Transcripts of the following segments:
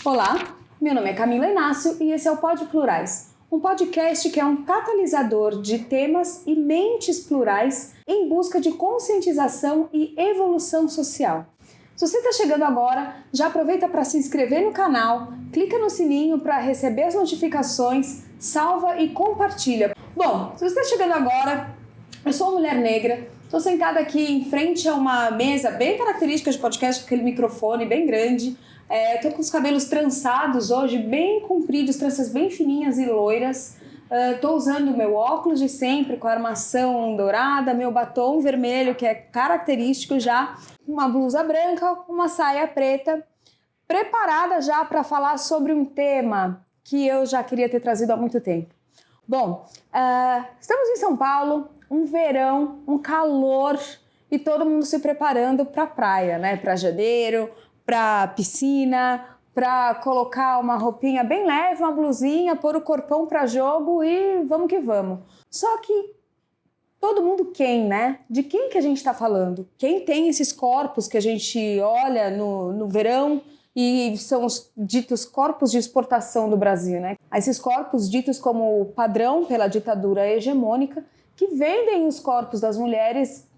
Olá, meu nome é Camila Inácio e esse é o Pod Plurais, um podcast que é um catalisador de temas e mentes plurais em busca de conscientização e evolução social. Se você está chegando agora, já aproveita para se inscrever no canal, clica no sininho para receber as notificações, salva e compartilha. Bom, se você está chegando agora, eu sou uma mulher negra, estou sentada aqui em frente a uma mesa bem característica de podcast, com aquele microfone bem grande. Estou com os cabelos trançados hoje, bem compridos, tranças bem fininhas e loiras. Estou usando o meu óculos de sempre, com a armação dourada, meu batom vermelho, que é característico já, uma blusa branca, uma saia preta, preparada já para falar sobre um tema que eu já queria ter trazido há muito tempo. Bom, estamos em São Paulo, um verão, um calor e todo mundo se preparando para a praia, né? Para janeiro, para piscina, para colocar uma roupinha bem leve, uma blusinha, pôr o corpão para jogo e vamos que vamos. Só que todo mundo quem, né? De quem que a gente está falando? Quem tem esses corpos que a gente olha no verão e são os ditos corpos de exportação do Brasil, né? Esses corpos ditos como padrão pela ditadura hegemônica que vendem os corpos das mulheres,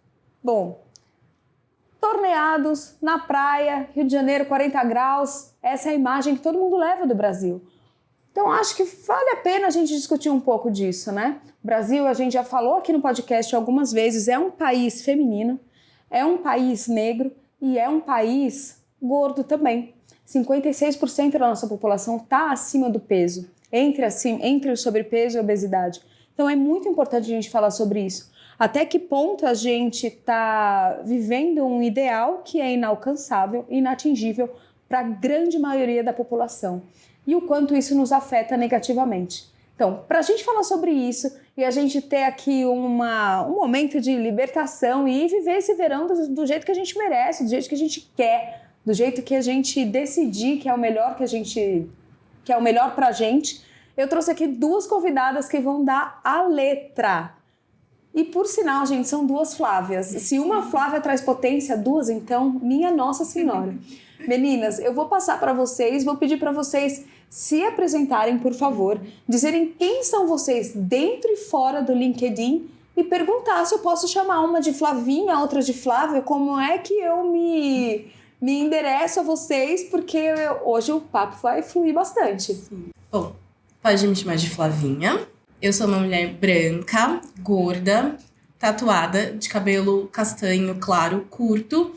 torneados na praia, Rio de Janeiro, 40 graus, essa é a imagem que todo mundo leva do Brasil. Então acho que vale a pena a gente discutir um pouco disso, né? O Brasil, a gente já falou aqui no podcast algumas vezes, é um país feminino, é um país negro e é um país gordo também. 56% da nossa população está acima do peso, entre o sobrepeso e a obesidade. Então é muito importante a gente falar sobre isso. Até que ponto a gente está vivendo um ideal que é inalcançável, inatingível para a grande maioria da população. E o quanto isso nos afeta negativamente. Então, para a gente falar sobre isso e a gente ter aqui um momento de libertação e viver esse verão do jeito que a gente merece, do jeito que a gente quer, do jeito que a gente decidir que é o melhor que é o melhor para a gente, eu trouxe aqui duas convidadas que vão dar a letra. E por sinal, gente, são duas Flávias. Se uma Flávia traz potência, duas então, minha Nossa Senhora. Meninas, eu vou passar para vocês, vou pedir para vocês se apresentarem, por favor, dizerem quem são vocês dentro e fora do LinkedIn e perguntar se eu posso chamar uma de Flavinha, outra de Flávia, como é que eu me endereço a vocês, porque hoje o papo vai fluir bastante. Sim. Bom, pode me chamar de Flavinha. Eu sou uma mulher branca, gorda, tatuada, de cabelo castanho claro, curto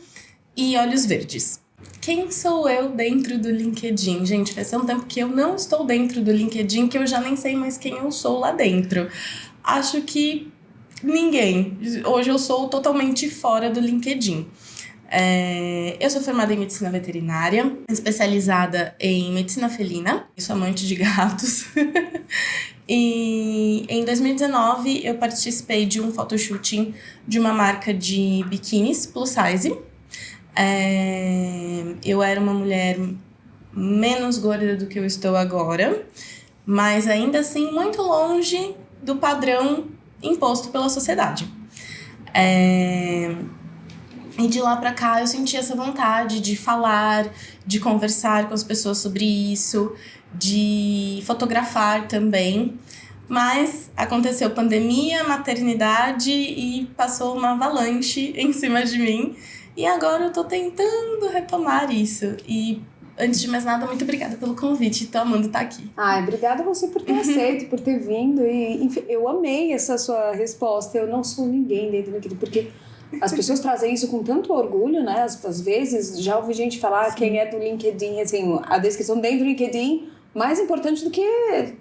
e olhos verdes. Quem sou eu dentro do LinkedIn? Gente, faz um tempo que eu não estou dentro do LinkedIn, que eu já nem sei mais quem eu sou lá dentro. Acho que ninguém. Hoje eu sou totalmente fora do LinkedIn. Eu sou formada em medicina veterinária, especializada em medicina felina. Eu sou amante de gatos. E em 2019 eu participei de um photoshooting de uma marca de biquínis plus size. Eu era uma mulher menos gorda do que eu estou agora, mas ainda assim muito longe do padrão imposto pela sociedade. E de lá pra cá eu senti essa vontade de falar, de conversar com as pessoas sobre isso, de fotografar também. Mas aconteceu pandemia, maternidade e passou uma avalanche em cima de mim. E agora eu tô tentando retomar isso. E antes de mais nada, muito obrigada pelo convite. Tô amando estar aqui. Obrigada a você por ter aceito, por ter vindo. E enfim, eu amei essa sua resposta. Eu não sou ninguém dentro daquilo, porque as pessoas trazem isso com tanto orgulho, né? Às vezes, já ouvi gente falar. Sim. Quem é do LinkedIn, assim, a descrição dentro do LinkedIn, mais importante do que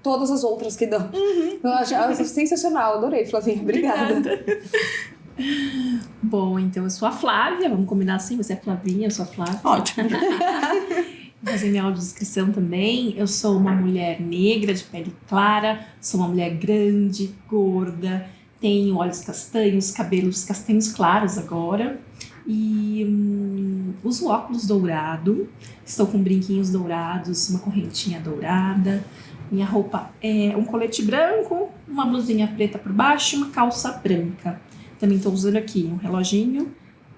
todas as outras que dão. Eu acho sensacional, adorei, Flavinha. Obrigada. Bom, então eu sou a Flávia, vamos combinar assim, você é Flavinha, eu sou a Flávia. Ótimo. Vou fazer minha audiodescrição também. Eu sou uma mulher negra, de pele clara, sou uma mulher grande, gorda, tenho olhos castanhos, cabelos castanhos claros agora e uso óculos dourado, estou com brinquinhos dourados, uma correntinha dourada. Minha roupa é um colete branco, uma blusinha preta por baixo e uma calça branca. Também estou usando aqui um reloginho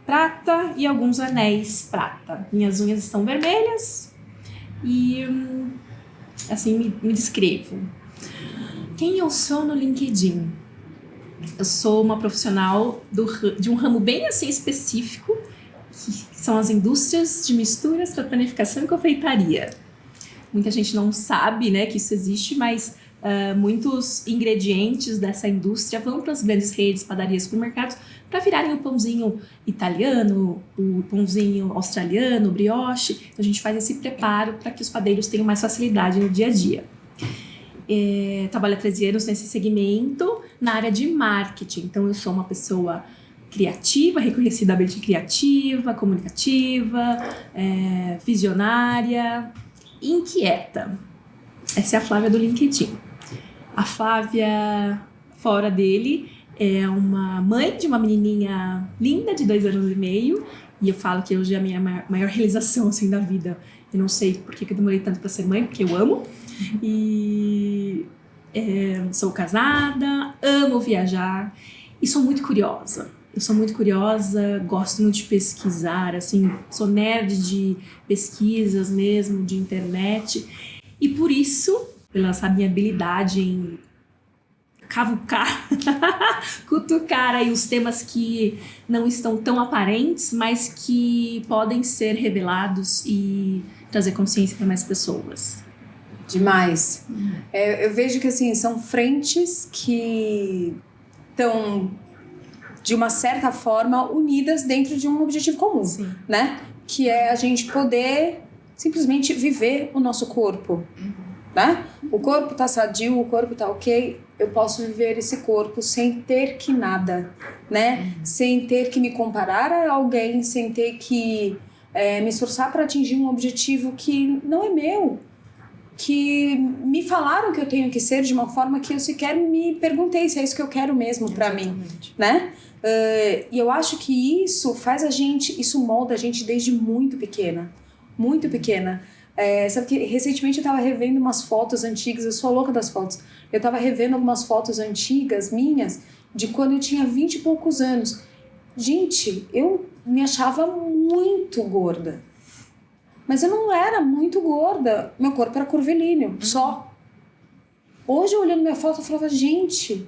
prata e alguns anéis prata. Minhas unhas estão vermelhas E, assim, me descrevo. Quem eu sou no LinkedIn? Eu sou uma profissional de um ramo bem assim específico, que são as indústrias de misturas para panificação e confeitaria. Muita gente não sabe, né, que isso existe, mas muitos ingredientes dessa indústria vão para as grandes redes, padarias, supermercados, para virarem o pãozinho italiano, o pãozinho australiano, o brioche. Então a gente faz esse preparo para que os padeiros tenham mais facilidade no dia a dia. Trabalho há 13 anos nesse segmento, na área de marketing. Então eu sou uma pessoa criativa, reconhecidamente criativa, comunicativa, visionária, inquieta. Essa é a Flávia do LinkedIn. A Flávia, fora dele, é uma mãe de uma menininha linda de 2 anos e meio. E eu falo que hoje é a minha maior realização assim, da vida. Eu não sei por que eu demorei tanto para ser mãe, porque eu amo. E sou casada, amo viajar e sou muito curiosa. Eu sou muito curiosa, gosto muito de pesquisar, assim, sou nerd de pesquisas mesmo, de internet. E por isso, pela essa minha habilidade em cavucar, cutucar aí os temas que não estão tão aparentes, mas que podem ser revelados e trazer consciência para mais pessoas. Demais. Eu vejo que assim, são frentes que estão, de uma certa forma, unidas dentro de um objetivo comum, né? Que é a gente poder simplesmente viver o nosso corpo, né? O corpo tá sadio, o corpo tá ok, eu posso viver esse corpo sem ter que nada, né? Sem ter que me comparar a alguém, sem ter que me esforçar para atingir um objetivo que não é meu, que me falaram que eu tenho que ser de uma forma que eu sequer me perguntei se é isso que eu quero mesmo para mim, né? E eu acho que isso faz isso molda a gente desde muito pequena, muito pequena. Sabe que recentemente eu tava revendo umas fotos antigas, eu sou a louca das fotos, eu tava revendo algumas fotos antigas minhas de quando eu tinha 20 e poucos anos. Gente, eu me achava muito gorda. Mas eu não era muito gorda. Meu corpo era curvilíneo, só. Hoje, olhando minha foto, eu falava, gente...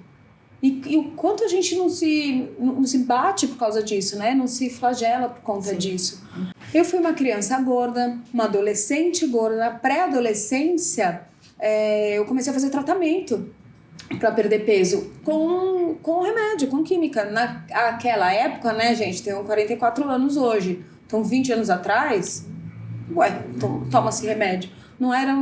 E o quanto a gente não se bate por causa disso, né? Não se flagela por conta disso. Eu fui uma criança gorda, uma adolescente gorda. Na pré-adolescência, eu comecei a fazer tratamento para perder peso com remédio, com química. Naquela época, né, gente? Tenho 44 anos hoje. Então, 20 anos atrás... toma-se remédio. Não era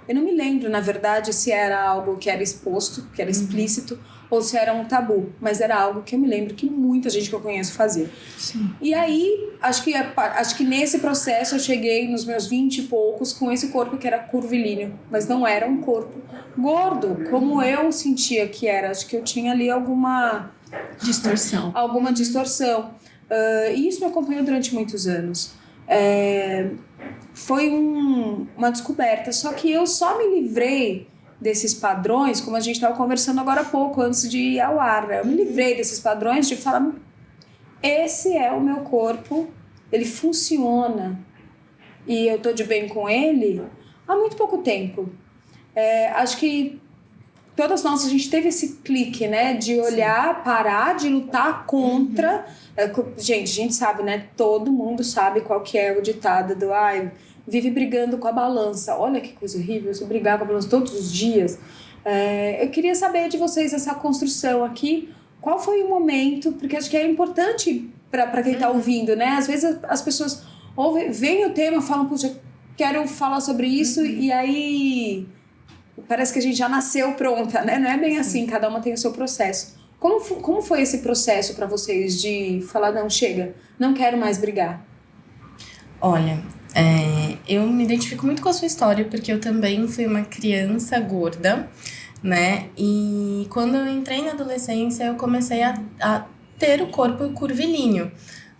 eu não me lembro, na verdade, se era algo que era exposto, que era explícito, ou se era um tabu. Mas era algo que eu me lembro que muita gente que eu conheço fazia. Sim. E aí, acho que nesse processo eu cheguei nos meus 20 e poucos com esse corpo que era curvilíneo. Mas não era um corpo gordo, como eu sentia que era. Acho que eu tinha ali alguma distorção. E isso me acompanhou durante muitos anos. Foi uma descoberta, só que eu só me livrei desses padrões, como a gente estava conversando agora há pouco, antes de ir ao ar, né? Eu me livrei desses padrões de falar, esse é o meu corpo, ele funciona e eu tô de bem com ele há muito pouco tempo. Acho que todas nós, a gente teve esse clique, né? De olhar, parar, de lutar contra. Gente, a gente sabe, né? Todo mundo sabe qual que é o ditado do vive brigando com a balança. Olha que coisa horrível, eu brigar com a balança todos os dias. Eu queria saber de vocês essa construção aqui. Qual foi o momento? Porque acho que é importante para quem está ouvindo, né? Às vezes as pessoas veem o tema, falam, puxa, quero falar sobre isso, e aí parece que a gente já nasceu pronta, né? Não é bem assim, cada uma tem o seu processo. Como foi esse processo para vocês de falar, não, chega, não quero mais brigar? Olha, eu me identifico muito com a sua história, porque eu também fui uma criança gorda, né? E quando eu entrei na adolescência, eu comecei a ter o corpo curvilíneo.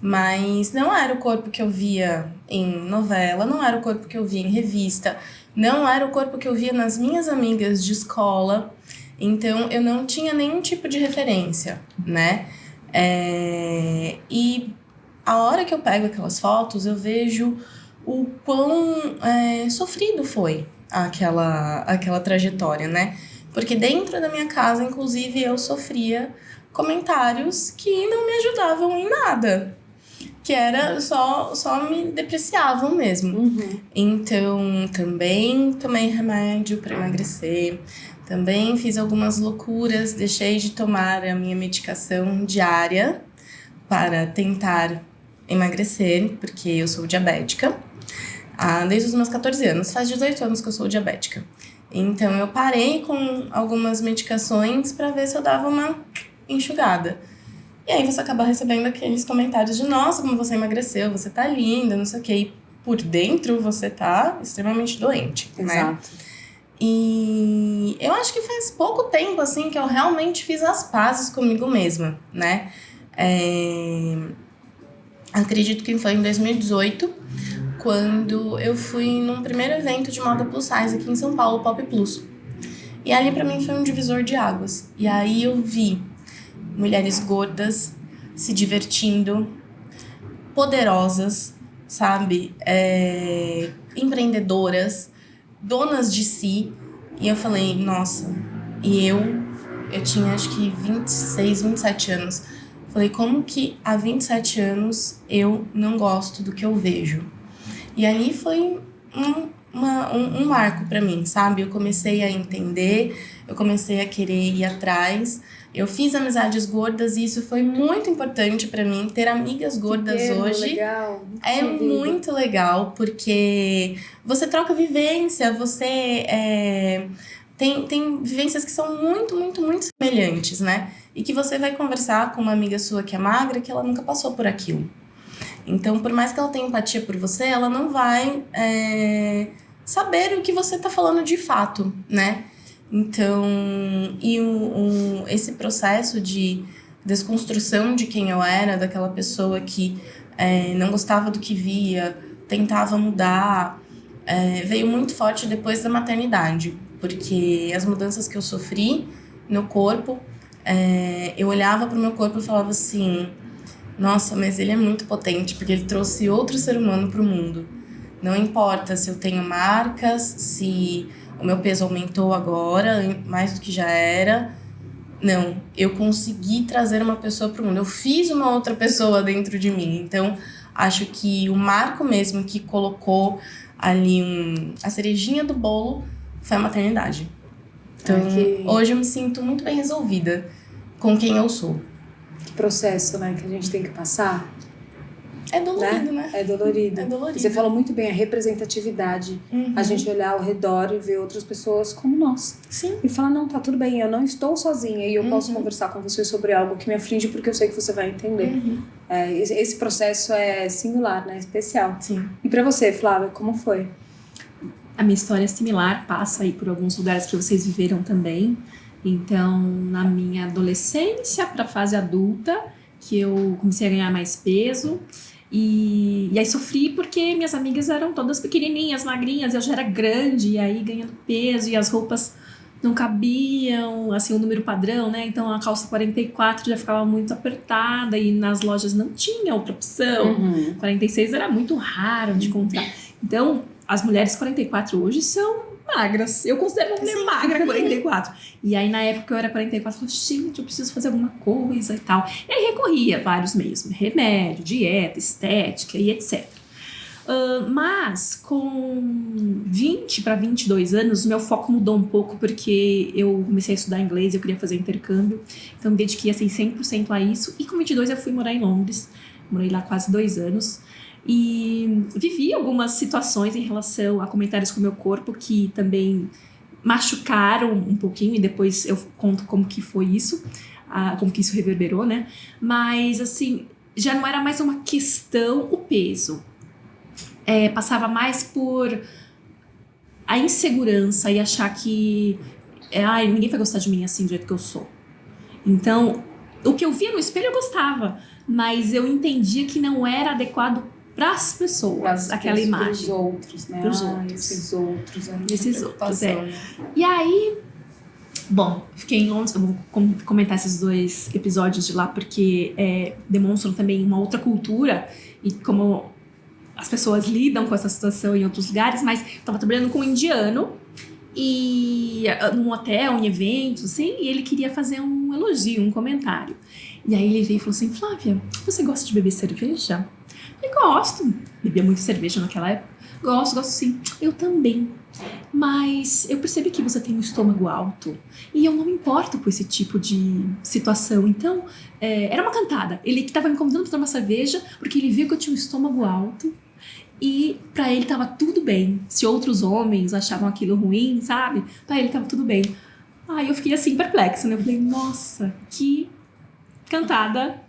Mas não era o corpo que eu via em novela, não era o corpo que eu via em revista, não era o corpo que eu via nas minhas amigas de escola. Então, eu não tinha nenhum tipo de referência, né? E a hora que eu pego aquelas fotos, eu vejo o quão sofrido foi aquela trajetória, né? Porque dentro da minha casa, inclusive, eu sofria comentários que não me ajudavam em nada. Que era só me depreciavam mesmo. Então, também tomei remédio para emagrecer. Também fiz algumas loucuras. Deixei de tomar a minha medicação diária para tentar emagrecer, porque eu sou diabética. Desde os meus 14 anos. Faz 18 anos que eu sou diabética. Então, eu parei com algumas medicações para ver se eu dava uma enxugada. E aí você acaba recebendo aqueles comentários de nossa, como você emagreceu, você tá linda, não sei o quê. E por dentro você tá extremamente doente, né? Exato. E eu acho que faz pouco tempo, assim, que eu realmente fiz as pazes comigo mesma, né? Acredito que foi em 2018, quando eu fui num primeiro evento de moda plus size aqui em São Paulo, Pop Plus. E ali pra mim foi um divisor de águas. E aí eu vi mulheres gordas se divertindo, poderosas, sabe? Empreendedoras, donas de si. E eu falei, nossa, e eu tinha acho que 26, 27 anos. Falei, como que há 27 anos eu não gosto do que eu vejo? E ali foi um marco pra mim, sabe? Eu comecei a entender, eu comecei a querer ir atrás. Eu fiz amizades gordas e isso foi muito importante pra mim. Ter amigas gordas hoje legal. é muito legal, porque você troca vivência, você tem vivências que são muito, muito, muito semelhantes, né? E que você vai conversar com uma amiga sua que é magra, que ela nunca passou por aquilo. Então, por mais que ela tenha empatia por você, ela não vai saber o que você tá falando de fato, né? Então, esse processo de desconstrução de quem eu era, daquela pessoa que não gostava do que via, tentava mudar, veio muito forte depois da maternidade. Porque as mudanças que eu sofri no corpo, eu olhava pro meu corpo e falava assim, nossa, mas ele é muito potente, porque ele trouxe outro ser humano pro mundo. Não importa se eu tenho marcas, se o meu peso aumentou agora, mais do que já era. Não, eu consegui trazer uma pessoa pro mundo. Eu fiz uma outra pessoa dentro de mim. Então, acho que o marco mesmo que colocou ali a cerejinha do bolo foi a maternidade. Então, hoje eu me sinto muito bem resolvida com quem eu sou. Que processo, né, que a gente tem que passar. É dolorido, né? É dolorido. É dolorido. Você falou muito bem, a representatividade. A gente olhar ao redor e ver outras pessoas como nós. Sim. E falar, não, tá tudo bem, eu não estou sozinha e eu posso conversar com você sobre algo que me aflige porque eu sei que você vai entender. Esse processo é singular, né? Especial. Sim. E pra você, Flávia, como foi? A minha história é similar, passa aí por alguns lugares que vocês viveram também. Então, na minha adolescência para a fase adulta, que eu comecei a ganhar mais peso. E aí sofri porque minhas amigas eram todas pequenininhas, magrinhas, eu já era grande, e aí ganhando peso, e as roupas não cabiam, assim, o número padrão, né? Então a calça 44 já ficava muito apertada, e nas lojas não tinha outra opção. 46 era muito raro de encontrar. Então, as mulheres 44 hoje são magras. Eu considero uma mulher magra 44. E aí, na época, eu era 44. Eu falei, gente, eu preciso fazer alguma coisa e tal. E aí, recorria a vários meios. Remédio, dieta, estética e etc. Mas, com 20 para 22 anos, meu foco mudou um pouco, porque eu comecei a estudar inglês, eu queria fazer intercâmbio. Então, me dediquei, assim, 100% a isso. E com 22, eu fui morar em Londres. Morei lá quase 2 anos. E vivi algumas situações em relação a comentários com o meu corpo que também machucaram um pouquinho, e depois eu conto como que foi isso, como que isso reverberou, né? Mas, assim, já não era mais uma questão o peso. Passava mais por a insegurança e achar que ninguém vai gostar de mim assim do jeito que eu sou. Então, o que eu via no espelho eu gostava, mas eu entendia que não era adequado para as pessoas, aquela imagem. Para os outros, né? Pros outros. Esses outros. Esses outros, E aí, bom, fiquei em Londres, eu vou comentar esses 2 episódios de lá, porque demonstram também uma outra cultura, e como as pessoas lidam com essa situação em outros lugares, mas eu tava trabalhando com um indiano e num hotel, em eventos, assim, e ele queria fazer um elogio, um comentário. E aí ele veio e falou assim: Flávia, você gosta de beber cerveja? Eu gosto. Bebia muito cerveja naquela época. Gosto sim. Eu também. Mas eu percebi que você tem um estômago alto e eu não me importo com esse tipo de situação. Então, era uma cantada. Ele que tava me convidando pra tomar cerveja porque ele viu que eu tinha um estômago alto e pra ele tava tudo bem. Se outros homens achavam aquilo ruim, sabe? Pra ele tava tudo bem. Aí eu fiquei assim, perplexa, né? Eu falei, nossa, que cantada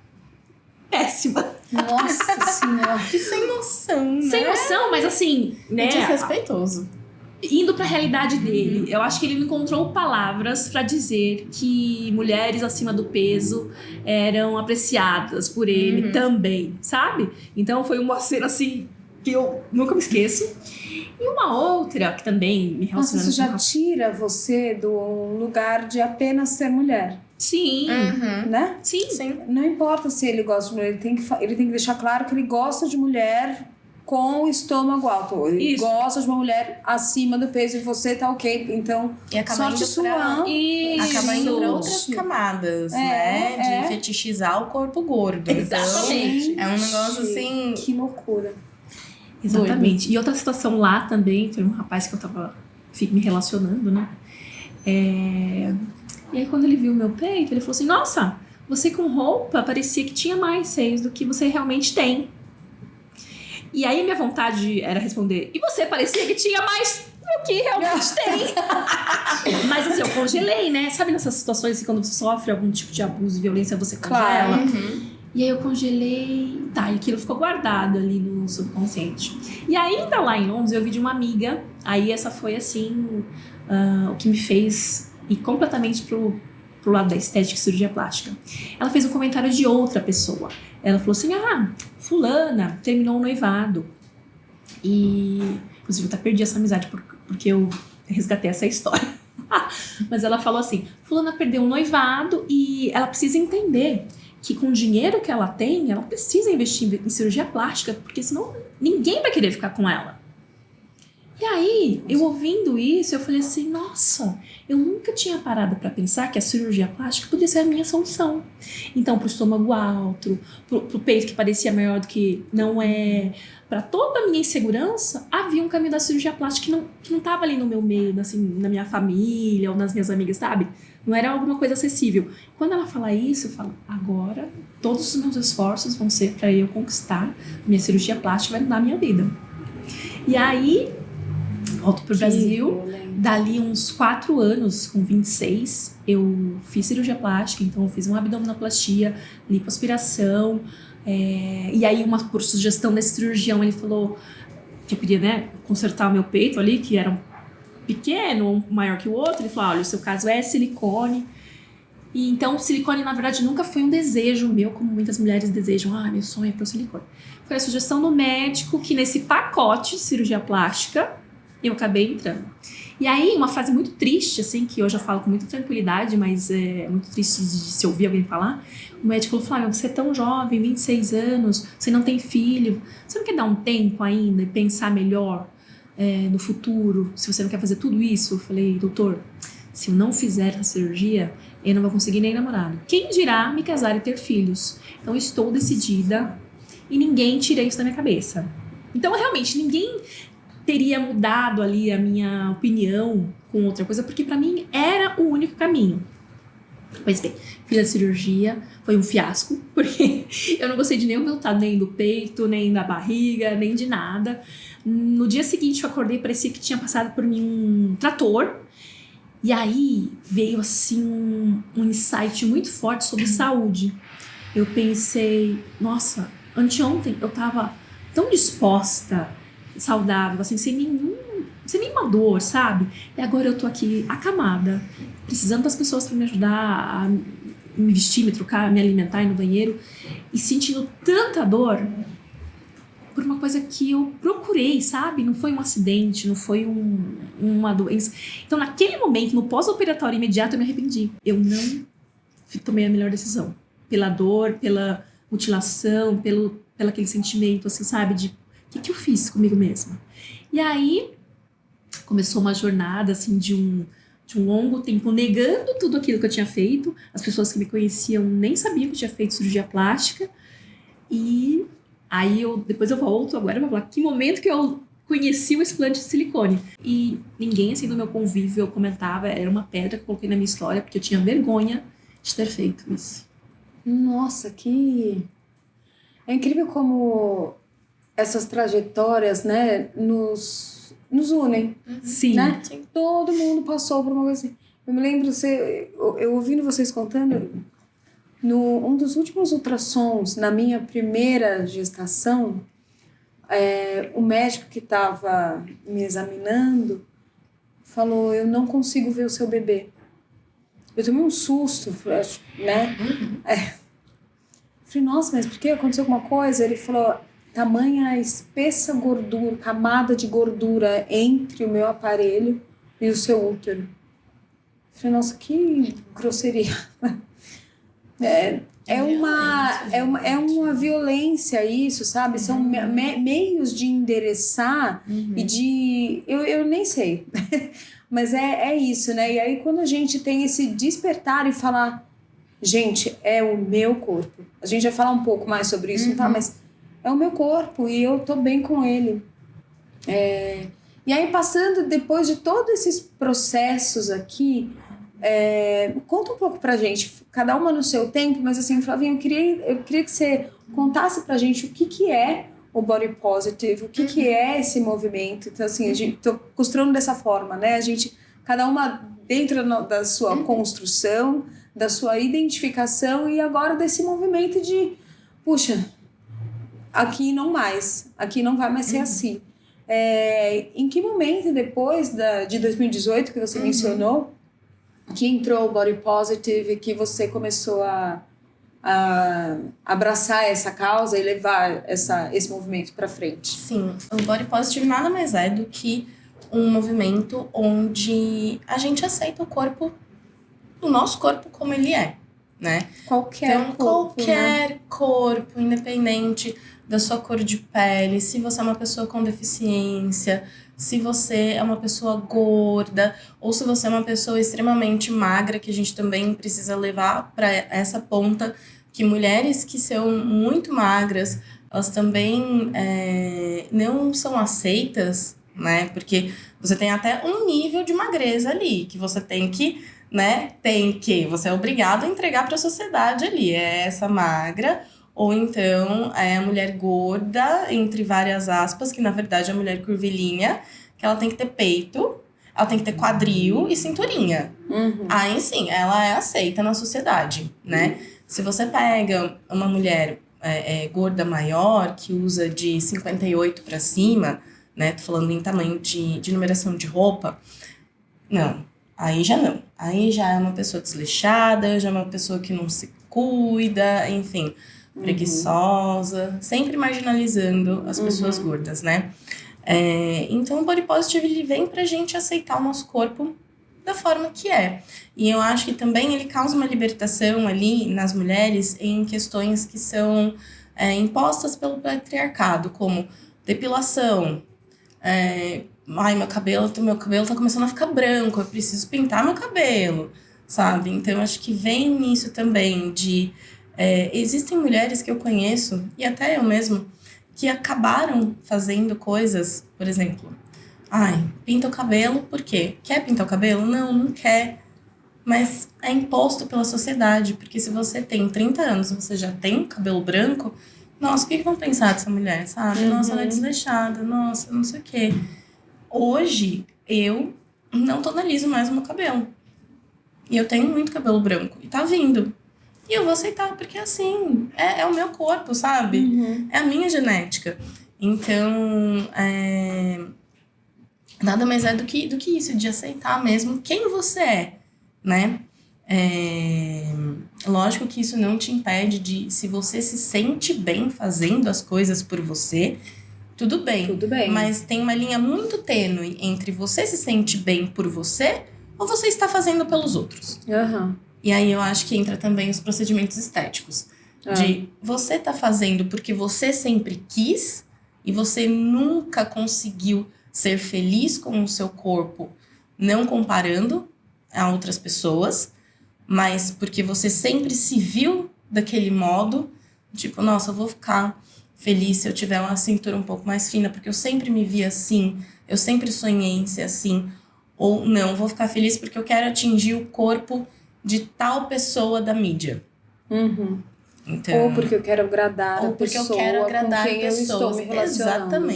péssima. Nossa senhora. Que sem noção, né? Sem noção, mas assim, né? Desrespeitoso. Indo pra realidade dele, eu acho que ele não encontrou palavras pra dizer que mulheres acima do peso eram apreciadas por ele também, sabe? Então foi uma cena assim que eu nunca me esqueço. E uma outra que também me Nossa, relaciona isso já tira você do lugar de apenas ser mulher, Sim, né? sim. Não importa se ele gosta de mulher, ele tem que deixar claro que ele gosta de mulher com o estômago alto. Ele Isso. gosta de uma mulher acima do peso e você tá ok. Então, E acaba sorte indo sua. Acaba indo pra outras Isso. camadas, né? De fetichizar o corpo gordo. Exatamente. Então, é um negócio assim... Que loucura. Exatamente. E outra situação lá também, foi um rapaz que eu tava me relacionando, né? E aí quando ele viu o meu peito, ele falou assim: nossa, você com roupa parecia que tinha mais seios do que você realmente tem. E aí minha vontade era responder: e você parecia que tinha mais do que realmente tem. Mas assim, eu congelei, né? Sabe nessas situações assim, quando você sofre algum tipo de abuso e violência, você congela? E aí eu congelei, tá, e aquilo ficou guardado ali no subconsciente. E ainda lá em Londres eu vi de uma amiga, aí essa foi assim, o que me fez ir completamente pro lado da estética e cirurgia plástica. Ela fez um comentário de outra pessoa. Ela falou assim: fulana terminou um noivado. E, inclusive, eu até perdi essa amizade porque eu resgatei essa história. Mas ela falou assim: fulana perdeu um noivado e ela precisa entender que com o dinheiro que ela tem, ela precisa investir em cirurgia plástica, porque senão ninguém vai querer ficar com ela. E aí, eu ouvindo isso, eu falei assim: nossa, eu nunca tinha parado para pensar que a cirurgia plástica podia ser a minha solução. Então, pro estômago alto, pro peito que parecia maior do que não é, para toda a minha insegurança, havia um caminho da cirurgia plástica que não tava ali no meu meio, assim, na minha família ou nas minhas amigas, sabe? Não era alguma coisa acessível. Quando ela fala isso, eu falo: agora todos os meus esforços vão ser para eu conquistar minha cirurgia plástica, vai mudar a minha vida. E aí, volto pro Brasil. Dali uns 4 anos, com 26, eu fiz cirurgia plástica. Então eu fiz uma abdominoplastia, lipoaspiração. E aí, por sugestão desse cirurgião, ele falou que eu queria, né, consertar o meu peito ali, que era pequeno, um maior que o outro. Ele falou: olha, o seu caso é silicone. E então, silicone, na verdade, nunca foi um desejo meu, como muitas mulheres desejam. Meu sonho é pro silicone. Foi a sugestão do médico que nesse pacote de cirurgia plástica eu acabei entrando. E aí, uma frase muito triste, assim, que hoje eu falo com muita tranquilidade, mas é muito triste de se ouvir alguém falar. O médico falou: Flávia, você é tão jovem, 26 anos, você não tem filho, você não quer dar um tempo ainda e pensar melhor no futuro, se você não quer fazer tudo isso? Eu falei: doutor, se eu não fizer a cirurgia, eu não vou conseguir nem namorado. Quem dirá me casar e ter filhos? Então, eu estou decidida e ninguém tira isso da minha cabeça. Então, realmente, ninguém teria mudado ali a minha opinião com outra coisa, porque pra mim era o único caminho. Pois bem, fiz a cirurgia, foi um fiasco, porque eu não gostei de nenhum resultado, nem do peito, nem da barriga, nem de nada. No dia seguinte eu acordei, parecia que tinha passado por mim um trator, e aí veio assim um insight muito forte sobre saúde. Eu pensei: nossa, anteontem eu tava tão disposta, saudável, assim, sem nenhuma dor, sabe? E agora eu tô aqui acamada, precisando das pessoas para me ajudar a me vestir, me trocar, me alimentar, ir no banheiro, e sentindo tanta dor por uma coisa que eu procurei, sabe? Não foi um acidente, não foi uma doença. Então, naquele momento, no pós-operatório imediato, eu me arrependi. Eu não tomei a melhor decisão. Pela dor, pela mutilação, pelo aquele sentimento, assim, sabe? De que eu fiz comigo mesma? E aí começou uma jornada assim de um longo tempo negando tudo aquilo que eu tinha feito. As pessoas que me conheciam nem sabiam que eu tinha feito cirurgia plástica. E aí depois eu volto agora pra falar que momento que eu conheci o explante de silicone. E ninguém assim do meu convívio comentava, era uma pedra que eu coloquei na minha história, porque eu tinha vergonha de ter feito isso. Nossa, que... É incrível como essas trajetórias, né, nos unem, Sim. né? Sim. Todo mundo passou por uma coisa assim. Eu me lembro, eu ouvindo vocês contando, um dos últimos ultrassons, na minha primeira gestação, o médico que estava me examinando falou, eu não consigo ver o seu bebê. Eu tomei um susto, né? Falei, nossa, mas por que aconteceu alguma coisa? Ele falou, tamanha espessa gordura, camada de gordura entre o meu aparelho e o seu útero. Falei, nossa, que grosseria. É uma violência isso, sabe? São meios de endereçar e de... Eu nem sei. Mas é isso, né? E aí quando a gente tem esse despertar e falar, gente, é o meu corpo. A gente vai falar um pouco mais sobre isso, não fala, mas é o meu corpo e eu tô bem com ele. E aí passando, depois de todos esses processos aqui, conta um pouco pra gente, cada uma no seu tempo, mas assim, Flavinha, eu queria que você contasse pra gente o que é o Body Positive, o que é esse movimento. Então assim, tô costurando dessa forma, né? A gente, cada uma dentro da sua construção, da sua identificação e agora desse movimento de, puxa, aqui não vai mais ser assim. Em que momento depois de 2018 que você mencionou, que entrou o Body Positive, que você começou a abraçar essa causa e levar esse movimento para frente? Sim, o Body Positive nada mais é do que um movimento onde a gente aceita o nosso corpo como ele é, né? Qualquer corpo, independente da sua cor de pele, se você é uma pessoa com deficiência, se você é uma pessoa gorda, ou se você é uma pessoa extremamente magra, que a gente também precisa levar para essa ponta, que mulheres que são muito magras, elas também não são aceitas, né? Porque você tem até um nível de magreza ali, que você tem que, né? Você é obrigado a entregar para a sociedade ali. É essa magra, ou então é a mulher gorda, entre várias aspas, que na verdade é a mulher curvilínea, que ela tem que ter peito, ela tem que ter quadril e cinturinha. Aí sim, ela é aceita na sociedade, né? Se você pega uma mulher gorda maior, que usa de 58 para cima, né? Tô falando em tamanho de numeração de roupa, não. Aí já não. Aí já é uma pessoa desleixada, já é uma pessoa que não se cuida, enfim, preguiçosa, sempre marginalizando as pessoas gordas, né? Então o Body Positive, ele vem pra gente aceitar o nosso corpo da forma que é. E eu acho que também ele causa uma libertação ali nas mulheres em questões que são impostas pelo patriarcado, como depilação. Meu cabelo tá começando a ficar branco, eu preciso pintar meu cabelo, sabe? Então eu acho que vem nisso também de... existem mulheres que eu conheço, e até eu mesmo, que acabaram fazendo coisas, por exemplo, pinta o cabelo, por quê? Quer pintar o cabelo? Não quer. Mas é imposto pela sociedade, porque se você tem 30 anos e você já tem cabelo branco, nossa, o que vão pensar dessa mulher, sabe? Nossa, ela é desleixada, nossa, não sei o quê. Hoje, eu não tonalizo mais o meu cabelo. E eu tenho muito cabelo branco, e tá vindo. E eu vou aceitar, porque assim, é o meu corpo, sabe? É a minha genética. Então, nada mais é do que isso, de aceitar mesmo quem você é, né? Lógico que isso não te impede de, se você se sente bem fazendo as coisas por você, tudo bem. Mas tem uma linha muito tênue entre você se sente bem por você ou você está fazendo pelos outros. E aí eu acho que entra também os procedimentos estéticos. De você tá fazendo porque você sempre quis, e você nunca conseguiu ser feliz com o seu corpo, não comparando a outras pessoas, mas porque você sempre se viu daquele modo, tipo, nossa, eu vou ficar feliz se eu tiver uma cintura um pouco mais fina, porque eu sempre me vi assim, eu sempre sonhei em ser assim, ou não, vou ficar feliz porque eu quero atingir o corpo de tal pessoa da mídia. Então, Ou porque eu quero agradar a porque eu pessoa quero agradar com quem eu estou me relacionando.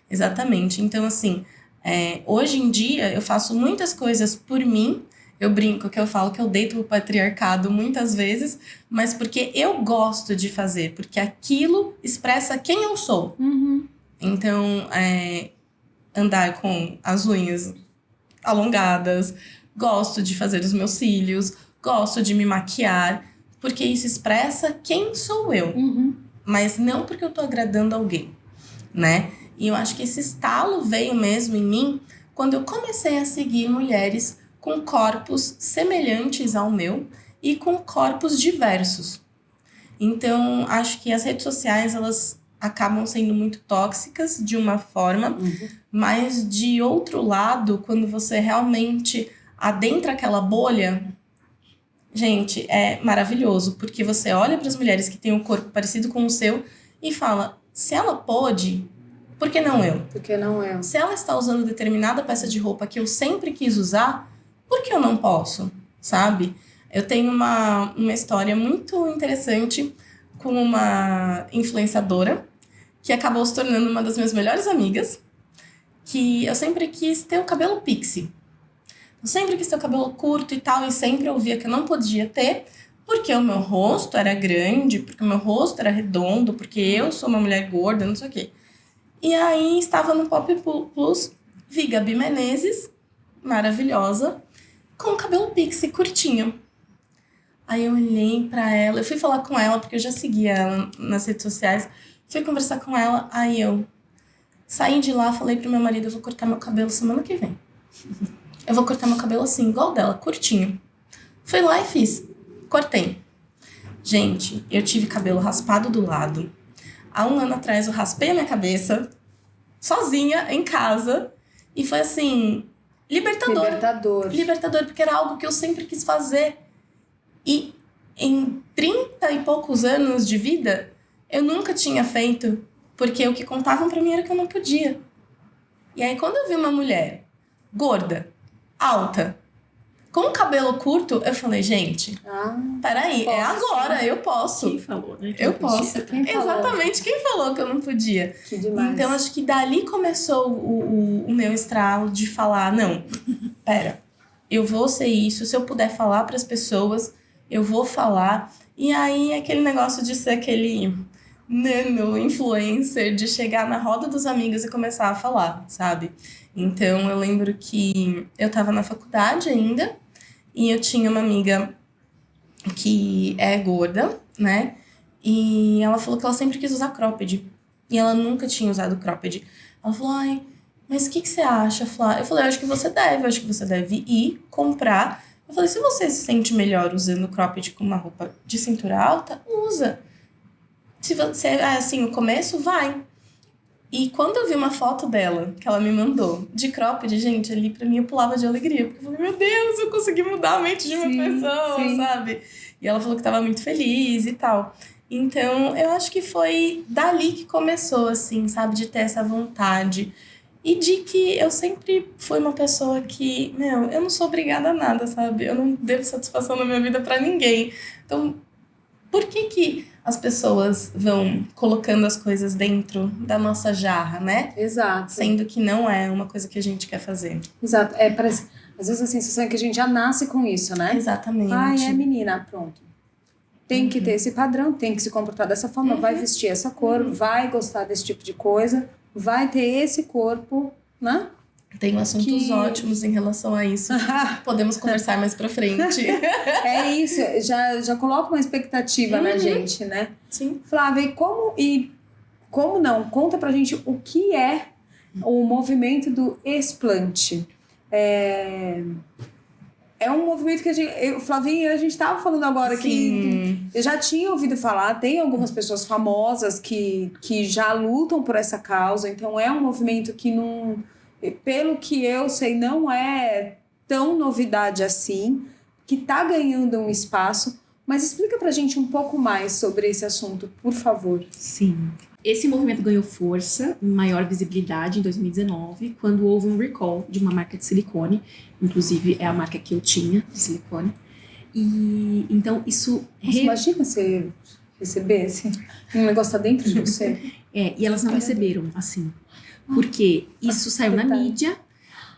Exatamente. Então, assim, hoje em dia eu faço muitas coisas por mim. Eu brinco que eu falo que eu deito pro patriarcado muitas vezes, mas porque eu gosto de fazer, porque aquilo expressa quem eu sou. Então, andar com as unhas alongadas, gosto de fazer os meus cílios, gosto de me maquiar, porque isso expressa quem sou eu. Mas não porque eu tô agradando alguém, né? E eu acho que esse estalo veio mesmo em mim quando eu comecei a seguir mulheres com corpos semelhantes ao meu e com corpos diversos. Então, acho que as redes sociais, elas acabam sendo muito tóxicas de uma forma, mas de outro lado, quando você realmente adentra aquela bolha, gente, é maravilhoso, porque você olha para as mulheres que têm um corpo parecido com o seu e fala, se ela pôde, por que não eu? Por que não eu? Se ela está usando determinada peça de roupa que eu sempre quis usar, por que eu não posso? Sabe? Eu tenho uma história muito interessante com uma influenciadora que acabou se tornando uma das minhas melhores amigas, que eu sempre quis ter o cabelo pixie. Eu sempre quis ter o cabelo curto e tal, e sempre ouvia que eu não podia ter, porque o meu rosto era grande, porque o meu rosto era redondo, porque eu sou uma mulher gorda, não sei o quê. E aí estava no Pop Plus, vi Gabi Menezes, maravilhosa, com o cabelo pixie curtinho. Aí eu olhei pra ela, eu fui falar com ela, porque eu já seguia ela nas redes sociais, fui conversar com ela, aí eu saí de lá, falei pro meu marido, eu vou cortar meu cabelo semana que vem. Eu vou cortar meu cabelo assim, igual dela, curtinho. Fui lá e fiz. Cortei. Gente, eu tive cabelo raspado do lado. Há 1 ano atrás eu raspei a minha cabeça, sozinha, em casa. E foi assim, libertador. Libertador, porque era algo que eu sempre quis fazer. E em 30 e poucos anos de vida, eu nunca tinha feito. Porque o que contavam pra mim era que eu não podia. E aí quando eu vi uma mulher gorda, alta, com cabelo curto, eu falei, gente, peraí, é agora, sim. Eu posso. Quem falou, né? Eu posso. Exatamente, quem falou que eu não podia? Que demais. Então, acho que dali começou o meu estralo de falar, não, pera, eu vou ser isso, se eu puder falar para as pessoas, eu vou falar. E aí, aquele negócio de ser aquele nano-influencer, de chegar na roda dos amigos e começar a falar, sabe? Então, eu lembro que eu tava na faculdade ainda, e eu tinha uma amiga que é gorda, né? E ela falou que ela sempre quis usar cropped. E ela nunca tinha usado cropped. Ela falou, ai, mas o que você acha, Flá? Eu falei, eu acho que você deve ir comprar. Eu falei, se você se sente melhor usando cropped com uma roupa de cintura alta, usa. Se você é assim, o começo, vai. E quando eu vi uma foto dela, que ela me mandou, de cropped, gente, ali pra mim eu pulava de alegria. Porque eu falei, meu Deus, eu consegui mudar a mente de uma pessoa, sabe? E ela falou que tava muito feliz e tal. Então, eu acho que foi dali que começou, assim, sabe? De ter essa vontade. E de que eu sempre fui uma pessoa que, eu não sou obrigada a nada, sabe? Eu não devo satisfação na minha vida pra ninguém. Então, por que as pessoas vão colocando as coisas dentro da nossa jarra, né? Exato. Sendo que não é uma coisa que a gente quer fazer. Exato. Parece, às vezes a sensação é que a gente já nasce com isso, né? Exatamente. Ai, é menina, pronto. Tem que ter esse padrão, tem que se comportar dessa forma, vai vestir essa cor, vai gostar desse tipo de coisa, vai ter esse corpo, né? Tenho assuntos ótimos em relação a isso. Podemos conversar mais pra frente. É isso, já coloca uma expectativa na gente, né? Sim. Flávia, como não? Conta pra gente o que é o movimento do explante. é um movimento que Flavinha, a gente estava falando agora que eu já tinha ouvido falar, tem algumas pessoas famosas que já lutam por essa causa, então é um movimento que não, pelo que eu sei, não é tão novidade assim, que está ganhando um espaço, mas explica pra gente um pouco mais sobre esse assunto, por favor. Sim. Esse movimento ganhou força, maior visibilidade em 2019, quando houve um recall de uma marca de silicone, inclusive é a marca que eu tinha de silicone. E então isso... Imagina você recebesse um negócio tá dentro de você. E elas não receberam, assim, porque isso saiu na mídia,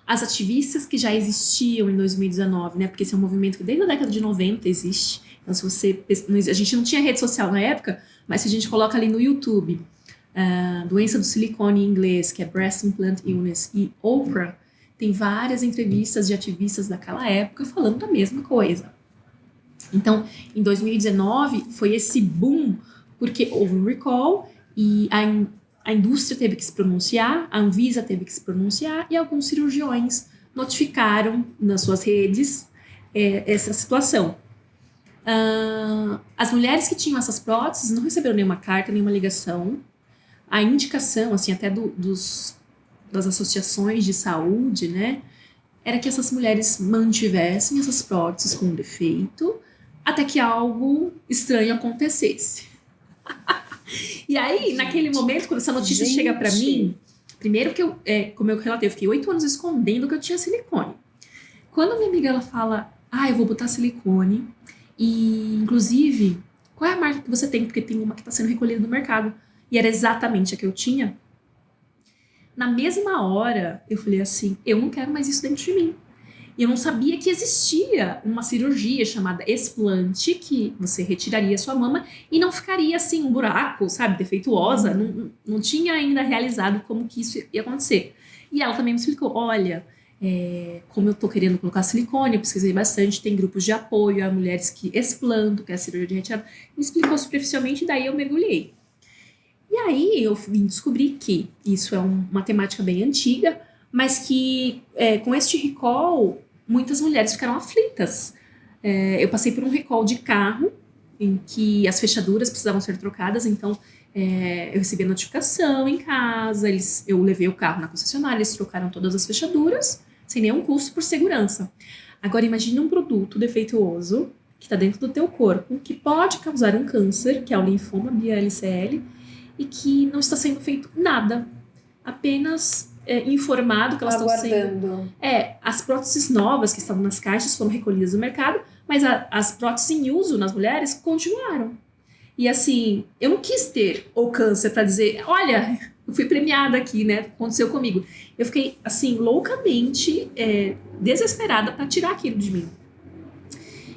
as ativistas que já existiam em 2019, né, porque esse é um movimento que desde a década de 90 existe, então se você... A gente não tinha rede social na época, mas se a gente coloca ali no YouTube... doença do silicone em inglês, que é Breast Implant Illness, e Oprah, tem várias entrevistas de ativistas daquela época falando da mesma coisa. Então, em 2019, foi esse boom, porque houve um recall e a indústria teve que se pronunciar, a Anvisa teve que se pronunciar e alguns cirurgiões notificaram nas suas redes essa situação. As mulheres que tinham essas próteses não receberam nenhuma carta, nenhuma ligação. A indicação, assim, até das associações de saúde, né, era que essas mulheres mantivessem essas próteses com defeito até que algo estranho acontecesse. E aí, naquele momento, quando essa notícia chega pra mim, primeiro que como eu relatei, eu fiquei 8 anos escondendo que eu tinha silicone. Quando minha amiga ela fala, eu vou botar silicone, e inclusive, qual é a marca que você tem? Porque tem uma que está sendo recolhida no mercado. E era exatamente a que eu tinha. Na mesma hora, eu falei assim, eu não quero mais isso dentro de mim. E eu não sabia que existia uma cirurgia chamada explante, que você retiraria a sua mama e não ficaria assim, um buraco, sabe, defeituosa. Não tinha ainda realizado como que isso ia acontecer. E ela também me explicou, olha, como eu tô querendo colocar silicone, eu pesquisei bastante, tem grupos de apoio a mulheres que explantam, que é a cirurgia de retirada. Me explicou superficialmente e daí eu mergulhei. E aí eu vim descobrir que isso é uma temática bem antiga, mas que com este recall, muitas mulheres ficaram aflitas. Eu passei por um recall de carro, em que as fechaduras precisavam ser trocadas, então eu recebi a notificação em casa, eu levei o carro na concessionária, eles trocaram todas as fechaduras, sem nenhum custo por segurança. Agora imagine um produto defeituoso, que está dentro do teu corpo, que pode causar um câncer, que é o linfoma BLCL, e que não está sendo feito nada, apenas informado que elas estão sendo... As próteses novas que estavam nas caixas foram recolhidas no mercado, mas as próteses em uso nas mulheres continuaram. E assim, eu não quis ter o câncer para dizer, olha, eu fui premiada aqui, né, aconteceu comigo. Eu fiquei, assim, loucamente desesperada para tirar aquilo de mim.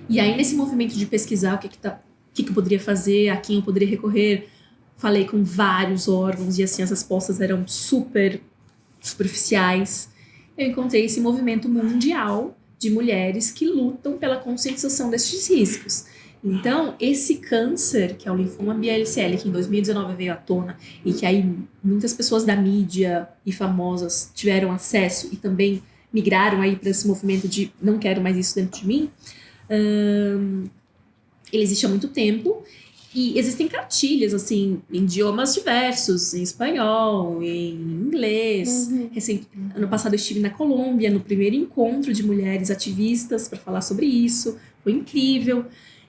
E aí, nesse movimento de pesquisar o que eu poderia fazer, a quem eu poderia recorrer, falei com vários órgãos e assim, as respostas eram super superficiais. Eu encontrei esse movimento mundial de mulheres que lutam pela conscientização destes riscos. Então, esse câncer, que é o linfoma BLCL, que em 2019 veio à tona e que aí muitas pessoas da mídia e famosas tiveram acesso e também migraram aí para esse movimento de não quero mais isso dentro de mim, ele existe há muito tempo. E existem cartilhas, assim, em idiomas diversos, em espanhol, em inglês. Ano passado eu estive na Colômbia, no primeiro encontro de mulheres ativistas para falar sobre isso. Foi incrível.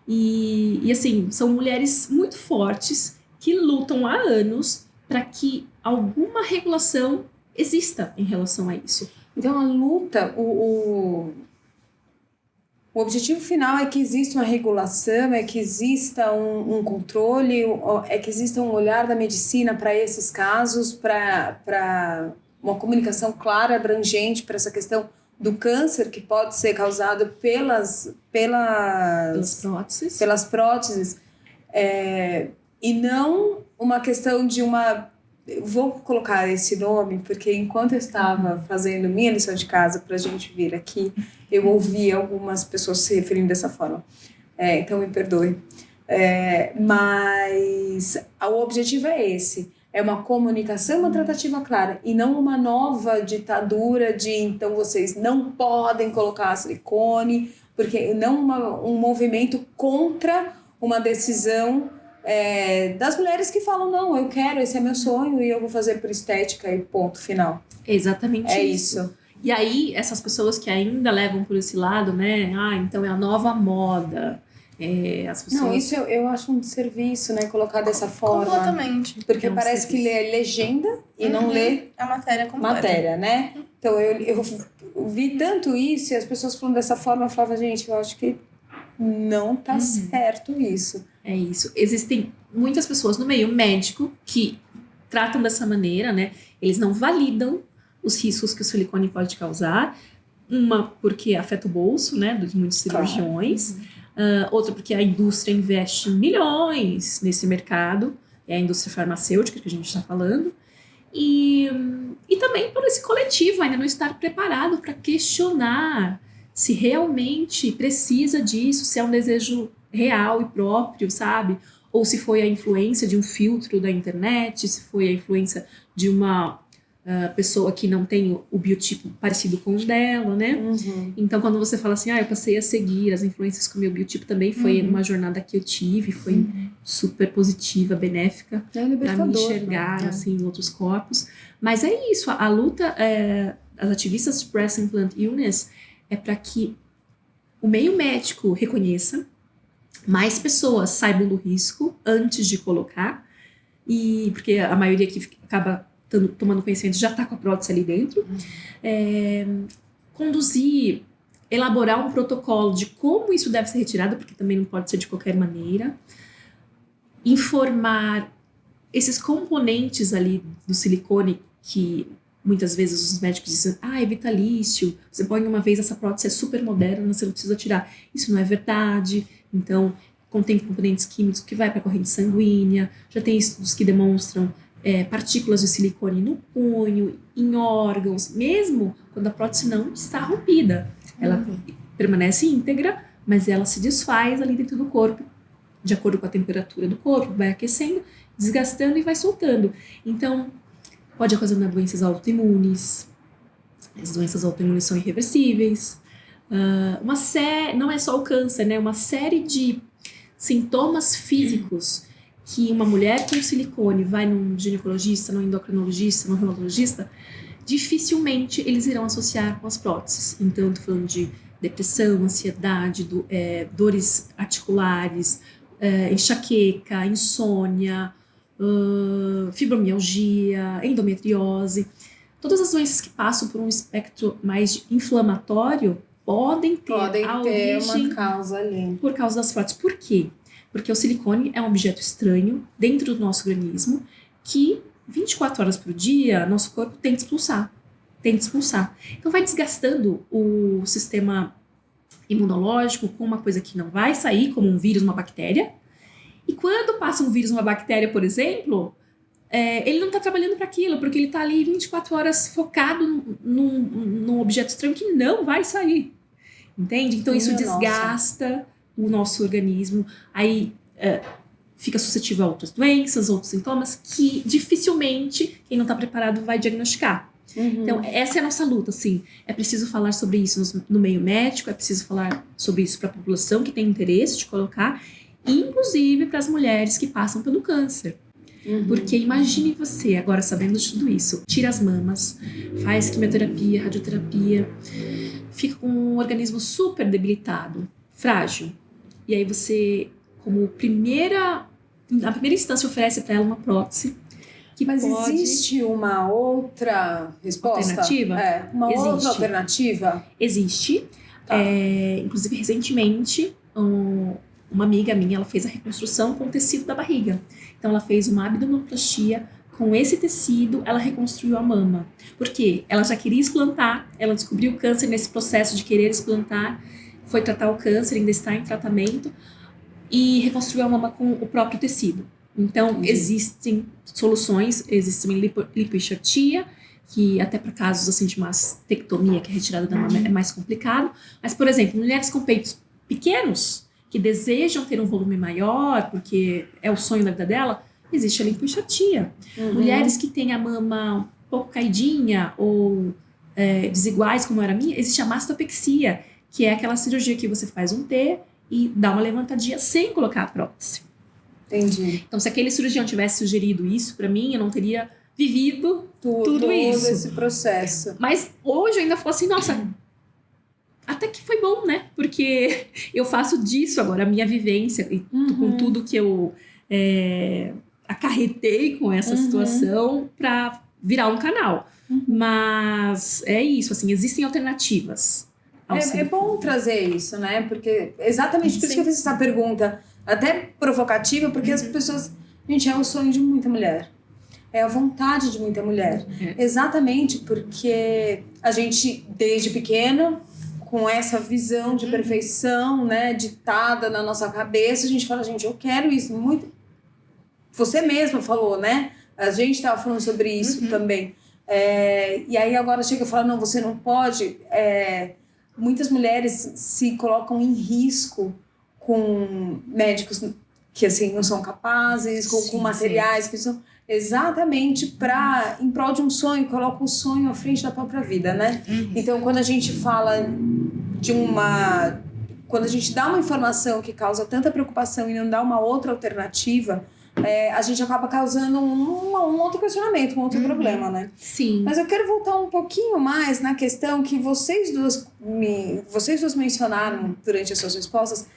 E assim, são mulheres muito fortes que lutam há anos para que alguma regulação exista em relação a isso. Então a luta, o objetivo final é que exista uma regulação, é que exista um controle, é que exista um olhar da medicina para esses casos, para uma comunicação clara, abrangente para essa questão do câncer que pode ser causado pelas próteses, e não uma questão de uma... Vou colocar esse nome, porque enquanto eu estava fazendo minha lição de casa para a gente vir aqui, eu ouvi algumas pessoas se referindo dessa forma. Então, me perdoe. Mas o objetivo é esse. É uma comunicação, uma tratativa clara. E não uma nova ditadura de, então, vocês não podem colocar silicone, Porque não um movimento contra uma decisão das mulheres que falam, não, eu quero, esse é meu sonho e eu vou fazer por estética e ponto final. É exatamente isso. E aí, essas pessoas que ainda levam por esse lado, né? Então é a nova moda. As pessoas... Não, isso eu acho um desserviço, né? Colocar dessa forma. Completamente. Porque parece que lê legenda e não lê a matéria completa. Matéria, né? Então eu vi tanto isso e as pessoas falando dessa forma, eu falava, gente, eu acho que não tá certo isso. É isso. Existem muitas pessoas no meio médico que tratam dessa maneira, né? Eles não validam os riscos que o silicone pode causar. Uma, porque afeta o bolso, né? De muitos cirurgiões. Outra, porque a indústria investe milhões nesse mercado. É a indústria farmacêutica que a gente está falando. E também por esse coletivo ainda não estar preparado para questionar se realmente precisa disso, se é um desejo real e próprio, sabe? Ou se foi a influência de um filtro da internet, se foi a influência de uma pessoa que não tem o biotipo parecido com o dela, né? Então, quando você fala assim, eu passei a seguir as influências com o meu biotipo, também foi uma jornada que eu tive, foi super positiva, benéfica, para me enxergar, assim, em outros corpos. Mas é isso, a luta, as ativistas de Breast Implant Illness, é para que o meio médico reconheça, mais pessoas saibam do risco antes de colocar, e porque a maioria que acaba tomando conhecimento já está com a prótese ali dentro, conduzir, elaborar um protocolo de como isso deve ser retirado, porque também não pode ser de qualquer maneira, informar esses componentes ali do silicone que muitas vezes os médicos dizem, é vitalício, você põe uma vez, essa prótese é super moderna, você não precisa tirar. Isso não é verdade. Então, contém componentes químicos que vai para a corrente sanguínea, já tem estudos que demonstram partículas de silicone no punho, em órgãos, mesmo quando a prótese não está rompida. Ela permanece íntegra, mas ela se desfaz ali dentro do corpo, de acordo com a temperatura do corpo, vai aquecendo, desgastando e vai soltando. Então, pode ocasionar doenças autoimunes. As doenças autoimunes são irreversíveis. Não é só o câncer, né? Uma série de sintomas físicos que uma mulher com silicone vai num ginecologista, num endocrinologista, num reumatologista, dificilmente eles irão associar com as próteses. Então, estou falando de depressão, ansiedade, dores articulares, enxaqueca, insônia, fibromialgia, endometriose. Todas as doenças que passam por um espectro mais inflamatório podem ter uma causa ali. Por causa das próteses. Por quê? Porque o silicone é um objeto estranho dentro do nosso organismo que 24 horas por dia nosso corpo tem de expulsar. Então vai desgastando o sistema imunológico com uma coisa que não vai sair, como um vírus, uma bactéria. E quando passa um vírus, uma bactéria, por exemplo, ele não está trabalhando para aquilo, porque ele está ali 24 horas focado num objeto estranho que não vai sair. Entende? Então isso desgasta o nosso organismo, aí fica suscetível a outras doenças, outros sintomas que dificilmente quem não está preparado vai diagnosticar. Então essa é a nossa luta, assim, é preciso falar sobre isso no meio médico, é preciso falar sobre isso para a população que tem interesse de colocar, inclusive para as mulheres que passam pelo câncer. Porque imagine você, agora sabendo de tudo isso, tira as mamas, faz quimioterapia, radioterapia, fica com um organismo super debilitado, frágil. E aí você, na primeira instância, oferece para ela uma prótese. Mas existe uma outra resposta? Alternativa? Outra alternativa? Existe. Inclusive, recentemente, uma amiga minha, ela fez a reconstrução com o tecido da barriga. Então, ela fez uma abdominoplastia. Com esse tecido, ela reconstruiu a mama. Por quê? Ela já queria explantar, ela descobriu o câncer nesse processo de querer explantar, foi tratar o câncer, ainda está em tratamento, e reconstruiu a mama com o próprio tecido. Então, existem soluções, existe também lipoenxertia, que até para casos assim, de mastectomia, que é retirada da mama, é mais complicado. Mas, por exemplo, mulheres com peitos pequenos, que desejam ter um volume maior, porque é o sonho da vida dela, existe a lipoenxertia. Mulheres que têm a mama um pouco caidinha ou desiguais, como era a minha, existe a mastopexia, que é aquela cirurgia que você faz um T e dá uma levantadinha sem colocar a prótese. Entendi. Então, se aquele cirurgião tivesse sugerido isso pra mim, eu não teria vivido tudo isso. Todo esse processo. Mas hoje eu ainda falo assim, nossa, até que foi bom, né? Porque eu faço disso agora a minha vivência e com tudo que eu acarretei com essa situação pra virar um canal. Mas é isso, assim, existem alternativas. É bom trazer isso, né? Porque exatamente por isso que eu fiz essa pergunta, até provocativa, porque as pessoas... Gente, é o sonho de muita mulher. É a vontade de muita mulher. Exatamente porque a gente, desde pequena, com essa visão de perfeição, né, ditada na nossa cabeça, a gente fala, gente, eu quero isso. Muito... Você mesma falou, né? A gente estava falando sobre isso também. E aí agora chega e fala, não, você não pode... Muitas mulheres se colocam em risco com médicos que assim não são capazes, com materiais que são exatamente em prol de um sonho, coloca o sonho à frente da própria vida, né? Então, quando a gente fala quando a gente dá uma informação que causa tanta preocupação e não dá uma outra alternativa, a gente acaba causando um outro questionamento, um outro problema, né? Sim. Mas eu quero voltar um pouquinho mais na questão que vocês duas mencionaram durante as suas respostas,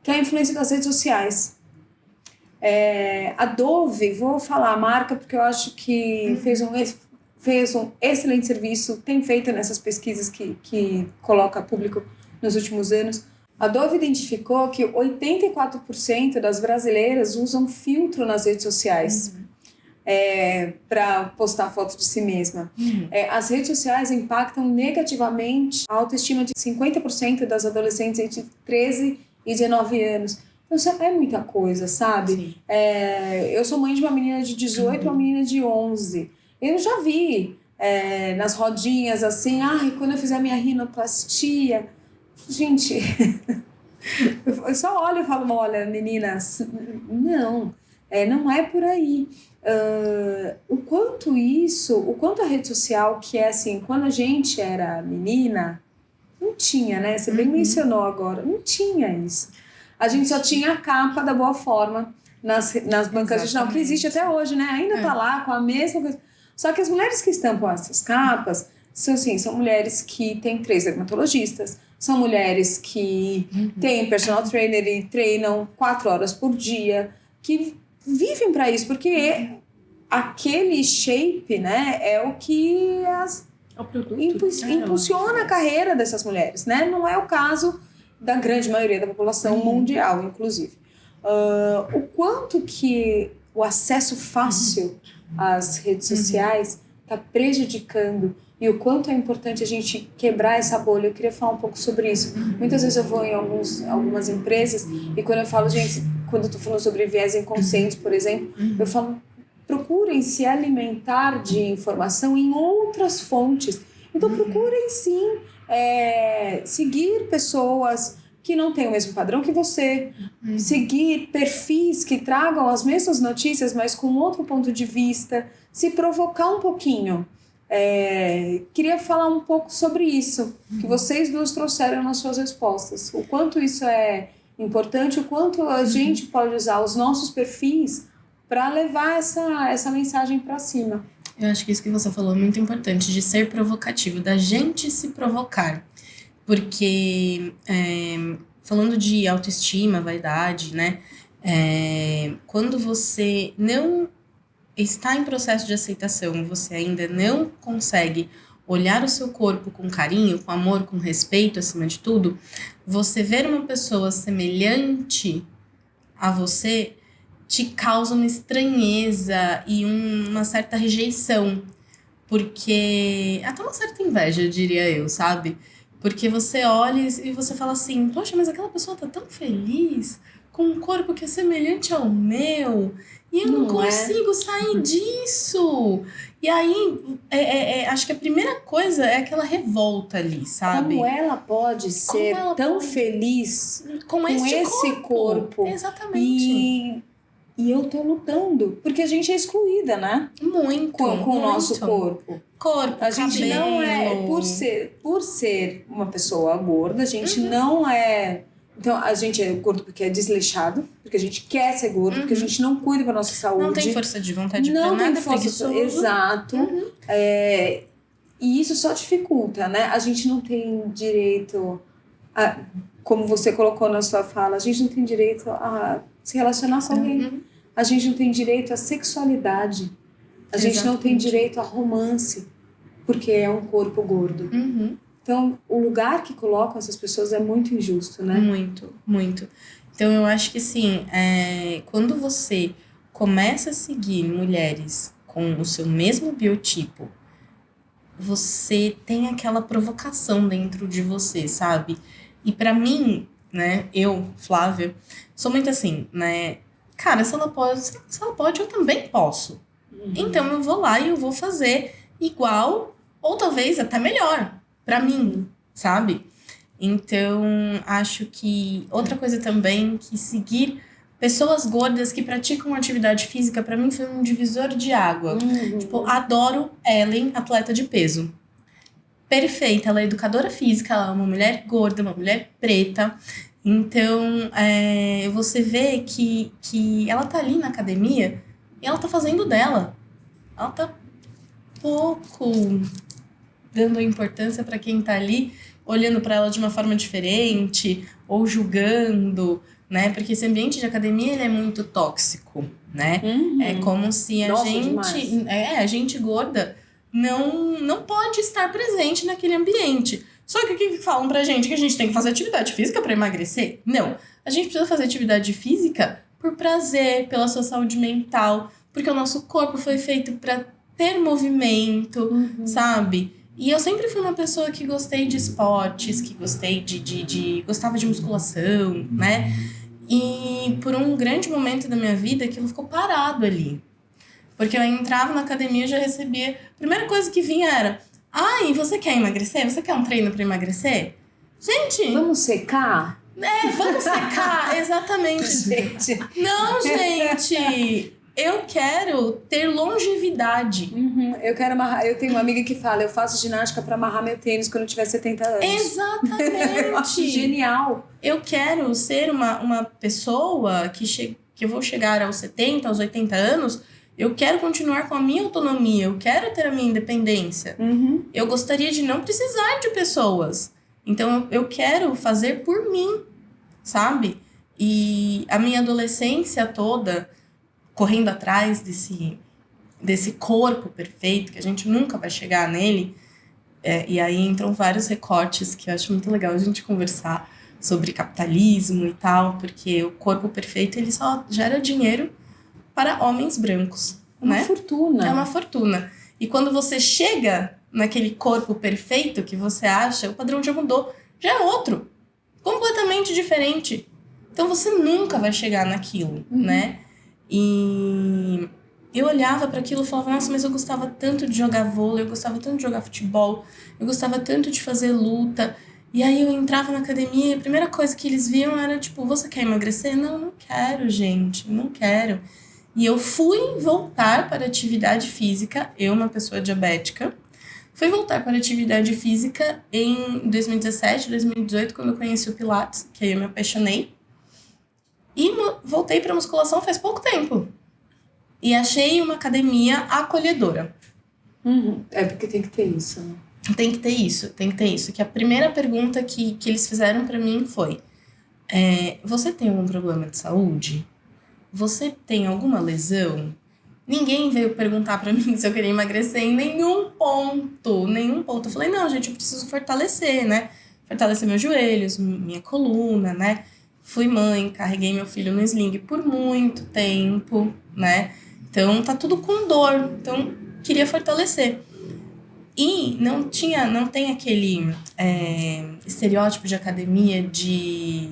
que é a influência das redes sociais. A Dove, vou falar a marca porque eu acho que fez um excelente serviço, tem feito nessas pesquisas que coloca público nos últimos anos. A Dove identificou que 84% das brasileiras usam filtro nas redes sociais para postar foto de si mesma. As redes sociais impactam negativamente a autoestima de 50% das adolescentes entre 13 e 19 anos. Então, isso é muita coisa, sabe? Eu sou mãe de uma menina de 18 e uma menina de 11. Eu já vi nas rodinhas assim, quando eu fizer minha rinoplastia... Gente, eu só olho e falo, olha, meninas, não é por aí. O quanto a rede social, que é assim, quando a gente era menina, não tinha, né? Você bem mencionou agora, não tinha isso. A gente só tinha a capa da Boa Forma nas bancas de jornal, que existe até hoje, né? Ainda tá lá com a mesma coisa. Só que as mulheres que estampam essas capas são mulheres que têm 3 dermatologistas, são mulheres que têm personal trainer e treinam 4 horas por dia, que vivem para isso, porque aquele shape, né, é o que impulsiona a carreira dessas mulheres, né? Não é o caso da grande maioria da população mundial, inclusive. O quanto que o acesso fácil às redes sociais está prejudicando e o quanto é importante a gente quebrar essa bolha. Eu queria falar um pouco sobre isso. Muitas vezes eu vou em algumas empresas e quando eu falo, gente, quando eu tô falando sobre viés inconsciente, por exemplo, eu falo, procurem se alimentar de informação em outras fontes. Então procurem sim seguir pessoas que não têm o mesmo padrão que você, seguir perfis que tragam as mesmas notícias, mas com outro ponto de vista, se provocar um pouquinho. Queria falar um pouco sobre isso, que vocês duas trouxeram nas suas respostas. O quanto isso é importante, o quanto a gente pode usar os nossos perfis para levar essa mensagem para cima. Eu acho que isso que você falou é muito importante, de ser provocativo, da gente se provocar. Porque, falando de autoestima, vaidade, né? Quando você não está em processo de aceitação, você ainda não consegue olhar o seu corpo com carinho, com amor, com respeito, acima de tudo, você ver uma pessoa semelhante a você te causa uma estranheza e uma certa rejeição. Porque até uma certa inveja, diria eu, sabe? Porque você olha e você fala assim, poxa, mas aquela pessoa tá tão feliz, com um corpo que é semelhante ao meu, e eu não consigo sair disso. E aí, acho que a primeira coisa é aquela revolta ali, sabe? Como ela pode ser tão feliz com esse corpo? corpo? Exatamente. E E eu tô lutando, porque a gente é excluída, né? Muito. Com o muito. nosso corpo. Corpo, A gente cabelo. não é, por ser uma pessoa gorda, a gente não é. Então, a gente é gordo porque é desleixado, porque a gente quer ser gordo, porque a gente não cuida da nossa saúde. Não tem força de vontade não pra tem nada, força. preguiçoso. Exato. E isso só dificulta, né? A gente não tem direito a, como você colocou na sua fala, a gente não tem direito a se relacionar com alguém. A gente não tem direito à sexualidade. A gente não tem direito a romance, porque é um corpo gordo. Então, o lugar que colocam essas pessoas é muito injusto, né? Muito, muito. Então, eu acho que, assim, quando você começa a seguir mulheres com o seu mesmo biotipo, você tem aquela provocação dentro de você, sabe? E pra mim, né, eu, Flávia, sou muito assim, né? Cara, se ela pode, eu também posso. Então, eu vou lá e eu vou fazer igual, ou talvez até melhor, pra mim, sabe? Então, acho que outra coisa também, que seguir pessoas gordas que praticam atividade física, pra mim foi um divisor de água. Tipo, adoro Ellen, atleta de peso. Perfeita, ela é educadora física, ela é uma mulher gorda, uma mulher preta. Então, você vê que ela tá ali na academia e ela tá fazendo dela. Ela tá pouco dando importância pra quem tá ali, olhando pra ela de uma forma diferente ou julgando, né? Porque esse ambiente de academia, ele é muito tóxico, né? É como se a gente gorda não pode estar presente naquele ambiente. Só que o que falam pra gente? Que a gente tem que fazer atividade física pra emagrecer? Não. A gente precisa fazer atividade física por prazer, pela sua saúde mental, porque o nosso corpo foi feito pra ter movimento, sabe? E eu sempre fui uma pessoa que gostei de esportes, que gostei gostava de musculação, né? E por um grande momento da minha vida, aquilo ficou parado ali. Porque eu entrava na academia e já recebia... A primeira coisa que vinha era... Ai, você quer emagrecer? Você quer um treino pra emagrecer? Gente... Vamos secar? Vamos secar, exatamente. Gente. Não, gente... Eu quero ter longevidade. Eu quero amarrar. Eu tenho uma amiga que fala, eu faço ginástica pra amarrar meu tênis quando eu tiver 70 anos. Exatamente. Eu acho genial. Eu quero ser uma pessoa que eu vou chegar aos 70, aos 80 anos, eu quero continuar com a minha autonomia, eu quero ter a minha independência. Eu gostaria de não precisar de pessoas. Então, eu quero fazer por mim, sabe? E a minha adolescência toda... correndo atrás desse corpo perfeito, que a gente nunca vai chegar nele. E aí entram vários recortes que eu acho muito legal a gente conversar sobre capitalismo e tal, porque o corpo perfeito, ele só gera dinheiro para homens brancos, né? Uma fortuna. É uma fortuna. E quando você chega naquele corpo perfeito que você acha, o padrão já mudou. Já é outro. Completamente diferente. Então você nunca vai chegar naquilo, né? E eu olhava para aquilo e falava, nossa, mas eu gostava tanto de jogar vôlei, eu gostava tanto de jogar futebol, eu gostava tanto de fazer luta. E aí eu entrava na academia e a primeira coisa que eles viam era tipo, você quer emagrecer? Não quero, gente, não quero. E eu fui voltar para a atividade física, eu, uma pessoa diabética, fui voltar para a atividade física em 2017, 2018, quando eu conheci o Pilates, que aí eu me apaixonei. E voltei para musculação faz pouco tempo. E achei uma academia acolhedora. É porque tem que ter isso, né? Tem que ter isso. Que a primeira pergunta que eles fizeram para mim foi... você tem algum problema de saúde? Você tem alguma lesão? Ninguém veio perguntar para mim se eu queria emagrecer em nenhum ponto. Eu falei, não, gente, eu preciso fortalecer, né? Fortalecer meus joelhos, minha coluna, né? Fui mãe, carreguei meu filho no sling por muito tempo, né? Então, tá tudo com dor. Então, queria fortalecer. E não tem aquele estereótipo de academia de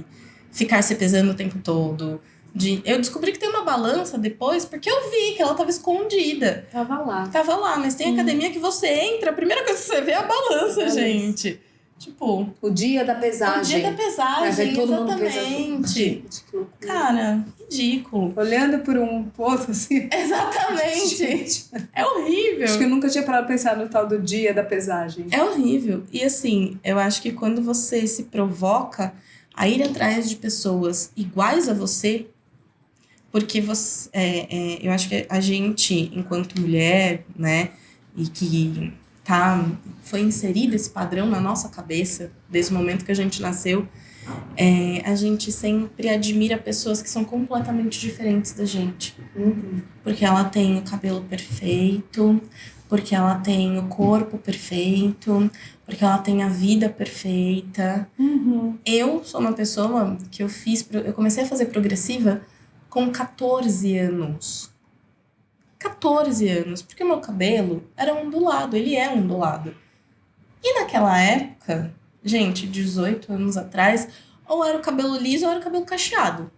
ficar se pesando o tempo todo. Eu descobri que tem uma balança depois, porque eu vi que ela tava escondida. Tava lá, mas tem academia que você entra, a primeira coisa que você vê é a balança, gente. Tipo, O dia da o pesagem. dia da Vai pesagem, ver todo mundo exatamente. Gente, que loucura. Cara, ridículo. Olhando por um poço assim. Exatamente. Gente, É horrível. acho que eu nunca tinha parado pra pensar no tal do dia da pesagem. É horrível. E assim, eu acho que quando você se provoca a ir atrás de pessoas iguais a você, porque você, eu acho que a gente, enquanto mulher, né, e que foi inserido esse padrão na nossa cabeça, desde o momento que a gente nasceu, a gente sempre admira pessoas que são completamente diferentes da gente. Uhum. Porque ela tem o cabelo perfeito, porque ela tem o corpo perfeito, porque ela tem a vida perfeita. Uhum. Eu sou uma pessoa que eu comecei a fazer progressiva com 14 anos. 14 anos, porque meu cabelo era ondulado, ele é ondulado. E naquela época, gente, 18 anos atrás, ou era o cabelo liso ou era o cabelo cacheado.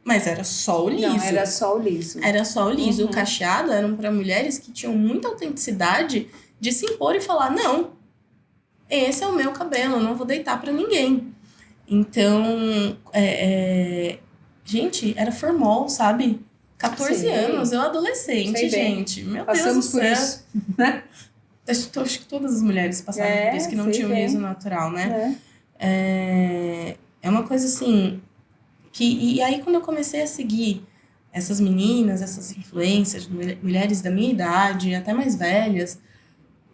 Mas era só o liso. Não, era só o liso. Era só o liso. Uhum. O cacheado eram para mulheres que tinham muita autenticidade de se impor e falar: não, esse é o meu cabelo, eu não vou deitar para ninguém. Então, gente, era formal, sabe? 14 Sei. anos, eu adolescente, Sei bem. gente. Meu Passamos Deus do por céu. isso, né? Acho que todas as mulheres passaram por isso, que não sei tinham bem. liso natural, né? É. É uma coisa assim. E aí, quando eu comecei a seguir essas meninas, essas influências, mulheres da minha idade, até mais velhas,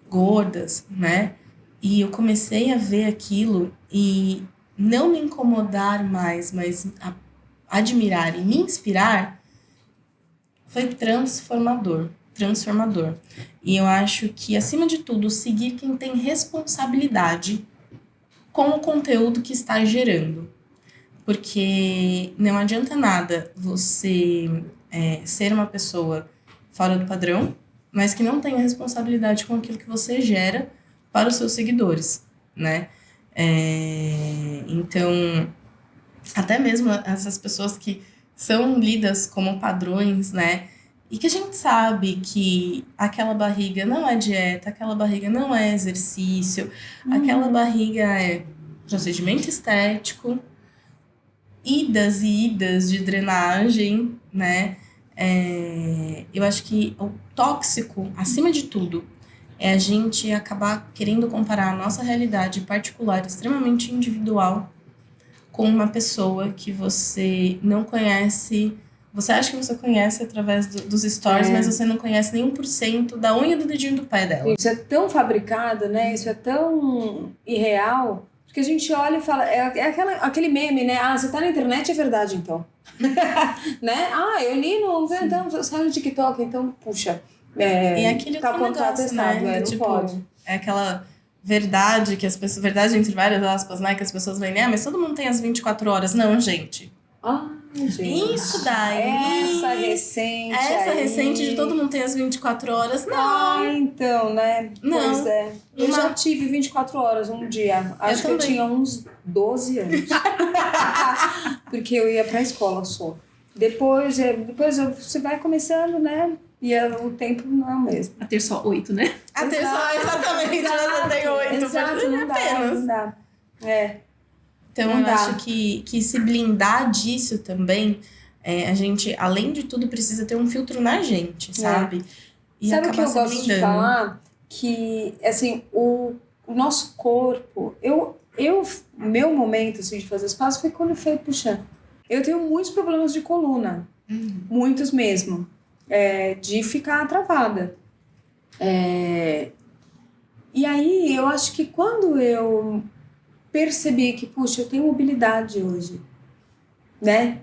gordas, né? E eu comecei a ver aquilo e não me incomodar mais, mas admirar e me inspirar, foi transformador. Transformador. E eu acho que, acima de tudo, seguir quem tem responsabilidade com o conteúdo que está gerando. Porque não adianta nada você ser uma pessoa fora do padrão, mas que não tenha responsabilidade com aquilo que você gera para os seus seguidores, né? Então, até mesmo essas pessoas que são lidas como padrões, né? E que a gente sabe que aquela barriga não é dieta, aquela barriga não é exercício, aquela barriga é procedimento estético, idas e idas de drenagem, né? Eu acho que o tóxico, acima de tudo, é a gente acabar querendo comparar a nossa realidade particular, extremamente individual, com uma pessoa que você não conhece. Você acha que você conhece através dos stories, mas você não conhece nem 1% da unha do dedinho do pé dela. Isso é tão fabricado, né? Isso é tão irreal. Porque a gente olha e fala, aquele meme, né? Ah, você tá na internet, é verdade, então. Né? Ah, eu li então, saiu no TikTok, então, puxa. E aquele tá outro contrato negócio, estado, né? não Tipo, pode. é aquela verdade que as pessoas... Verdade entre várias aspas, né? Que as pessoas veem, mas todo mundo tem as 24 horas. Não, gente. Gente. Isso daí... Essa recente Essa aí. recente de todo mundo tem as 24 horas. Não. Então, né? Não. Pois é. Eu já tive 24 horas um dia. Acho que eu tinha uns 12 anos. Porque eu ia pra escola só. Depois você vai começando, né? E o tempo não é o mesmo. A ter só 8, né? Atenção, exatamente. Você tem 8. Exato, não dá, apenas. não dá. Então, Não eu dá. acho que se blindar disso também, a gente, além de tudo, precisa ter um filtro na gente, sabe? E sabe o que acabar eu se gosto de blindando. falar? Que, assim, o nosso corpo... meu momento, assim, de fazer espaço foi quando eu falei, puxa, eu tenho muitos problemas de coluna. Muitos mesmo. De ficar travada. E aí, eu acho que quando eu percebi que, puxa, eu tenho mobilidade hoje, né?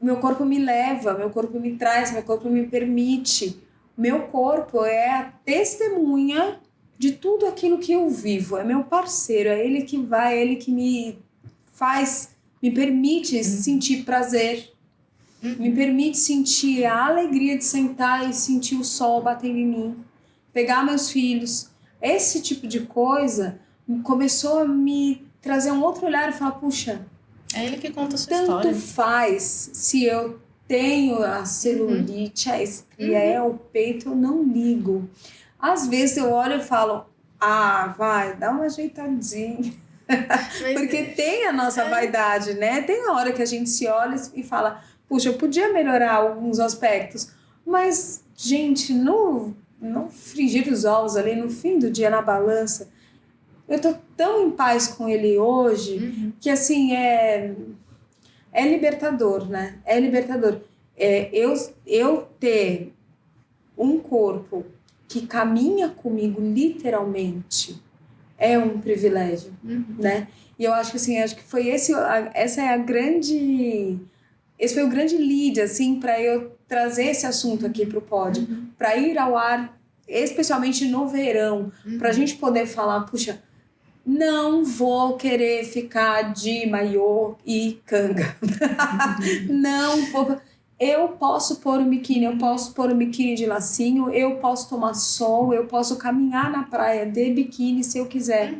Meu corpo me leva, meu corpo me traz, meu corpo me permite. Meu corpo é a testemunha de tudo aquilo que eu vivo. É meu parceiro, é ele que vai, é ele que me faz, me permite sentir prazer. Me permite sentir a alegria de sentar e sentir o sol batendo em mim. Pegar meus filhos. Esse tipo de coisa começou a me trazer um outro olhar e falar, puxa, É ele que conta a sua tanto história. faz se eu tenho a celulite, a estria, o peito, eu não ligo. Às vezes eu olho e falo, Vai, dá uma ajeitadinha. Mas Porque tem a nossa vaidade, né? Tem a hora que a gente se olha e fala, puxa, eu podia melhorar alguns aspectos. Mas, gente, no frigir os ovos ali, no fim do dia, na balança, eu tô tão em paz com ele hoje, que assim, é libertador, né? É libertador. Eu ter um corpo que caminha comigo literalmente é um privilégio, né? E eu acho que assim, foi esse foi o grande lead assim para eu trazer esse assunto aqui pro pod, para ir ao ar, especialmente no verão, pra gente poder falar, puxa, não vou querer ficar de maiô e canga. Não vou. Eu posso pôr um biquíni, eu posso pôr um biquíni de lacinho, eu posso tomar sol, eu posso caminhar na praia de biquíni se eu quiser.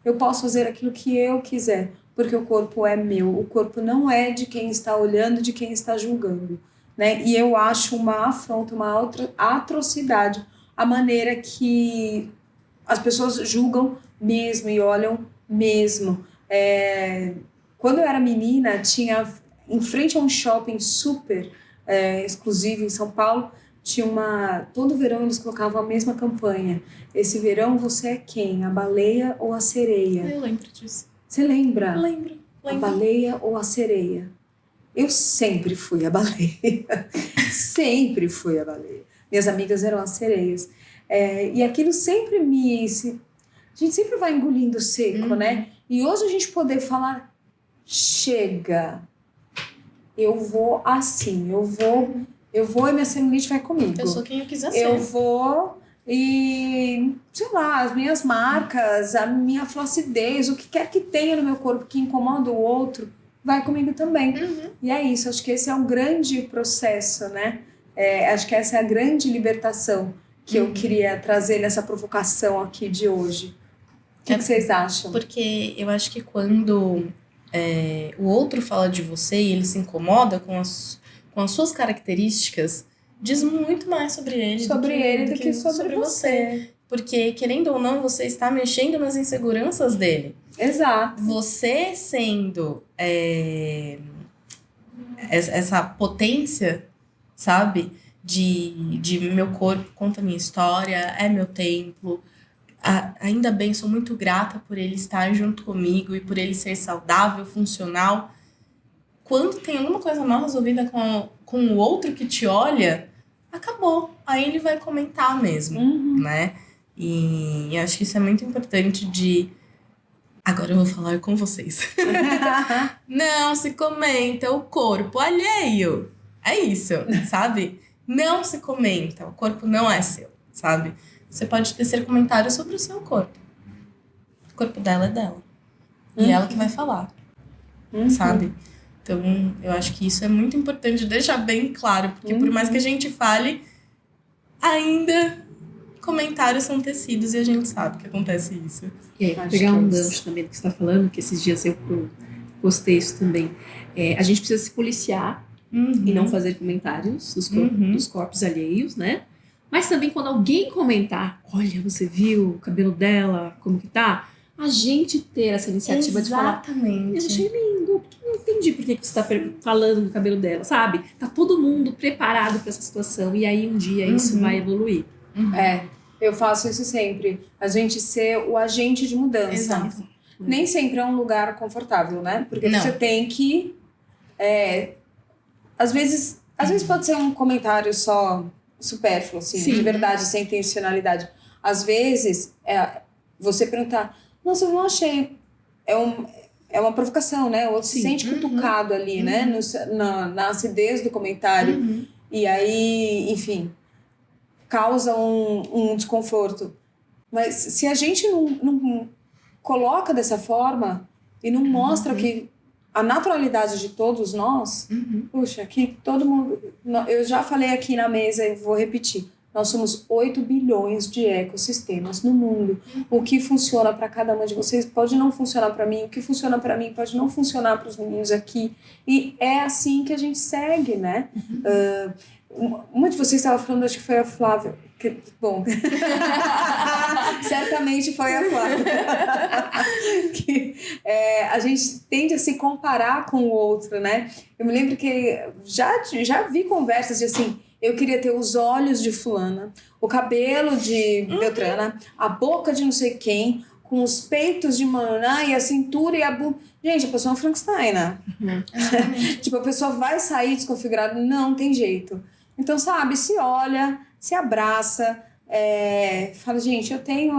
Eu posso fazer aquilo que eu quiser, porque o corpo é meu. O corpo não é de quem está olhando, de quem está julgando, né? E eu acho uma afronta, uma outra atrocidade a maneira que as pessoas julgam mesmo e olham mesmo. Quando eu era menina, tinha em frente a um shopping super exclusivo em São Paulo, todo verão eles colocavam a mesma campanha. Esse verão você é quem? A baleia ou a sereia? Eu lembro disso. Você lembra? Lembro. A baleia ou a sereia? Eu sempre fui a baleia. Sempre fui a baleia. Minhas amigas eram as sereias. E aquilo sempre a gente sempre vai engolindo seco, né? E hoje a gente poder falar, chega, eu vou assim, eu vou e minha celulite vai comigo. Eu sou quem eu quiser ser. Eu vou e, sei lá, as minhas marcas, a minha flacidez, o que quer que tenha no meu corpo que incomoda o outro, vai comigo também. E é isso, acho que esse é um grande processo, né? Acho que essa é a grande libertação que eu queria trazer nessa provocação aqui de hoje. O que vocês acham? Porque eu acho que quando o outro fala de você e ele se incomoda com as suas características, diz muito mais sobre ele do que sobre você. Porque, querendo ou não, você está mexendo nas inseguranças dele. Exato. Você sendo essa potência, sabe? De meu corpo conta a minha história, é meu templo. Ainda bem, sou muito grata por ele estar junto comigo e por ele ser saudável, funcional. Quando tem alguma coisa mal resolvida com o outro que te olha, acabou. Aí ele vai comentar mesmo, né? E acho que isso é muito importante Agora eu vou falar com vocês. Não se comenta o corpo alheio. É isso, sabe? Não se comenta. O corpo não é seu, sabe? Você pode tecer comentários sobre o seu corpo. O corpo dela é dela. E ela que vai falar, sabe? Então, eu acho que isso é muito importante deixar bem claro. Porque por mais que a gente fale, ainda comentários são tecidos e a gente sabe que acontece isso. E aí, pra pegar um gancho também do que você está falando, que esses dias eu postei isso também. A gente precisa se policiar e não fazer comentários dos corpos alheios, né? Mas também quando alguém comentar, olha, você viu o cabelo dela, como que tá? A gente ter essa iniciativa de falar, eu achei lindo, não entendi por que você tá falando do cabelo dela, sabe? Tá todo mundo preparado para essa situação e aí um dia isso vai evoluir. Eu faço isso sempre. A gente ser o agente de mudança. Exato. Nem sempre é um lugar confortável, né? Porque Não. você tem que... às vezes pode ser um comentário só supérfluo, assim, de verdade, sem intencionalidade. Às vezes, você perguntar, nossa, eu não achei... É uma provocação, né? O outro se sente cutucado ali, né? Na acidez do comentário. E aí, enfim... causa um desconforto. Mas se a gente não coloca dessa forma e não mostra que a naturalidade de todos nós, puxa, que todo mundo... Eu já falei aqui na mesa e vou repetir. Nós somos 8 bilhões de ecossistemas no mundo. O que funciona para cada uma de vocês pode não funcionar para mim. O que funciona para mim pode não funcionar para os meninos aqui. E é assim que a gente segue, né? Uma de vocês estava falando, acho que foi a Flávia. Bom, certamente foi a Flávia. A gente tende a se comparar com o outro, né? Eu me lembro que já vi conversas de assim, eu queria ter os olhos de fulana, o cabelo de Beltrana, a boca de não sei quem, com os peitos de Maná e a cintura e a bunda. Gente, a pessoa é um Frankenstein, né? Tipo, a pessoa vai sair desconfigurada, não tem jeito. Então, sabe, se olha, se abraça, fala, gente, eu tenho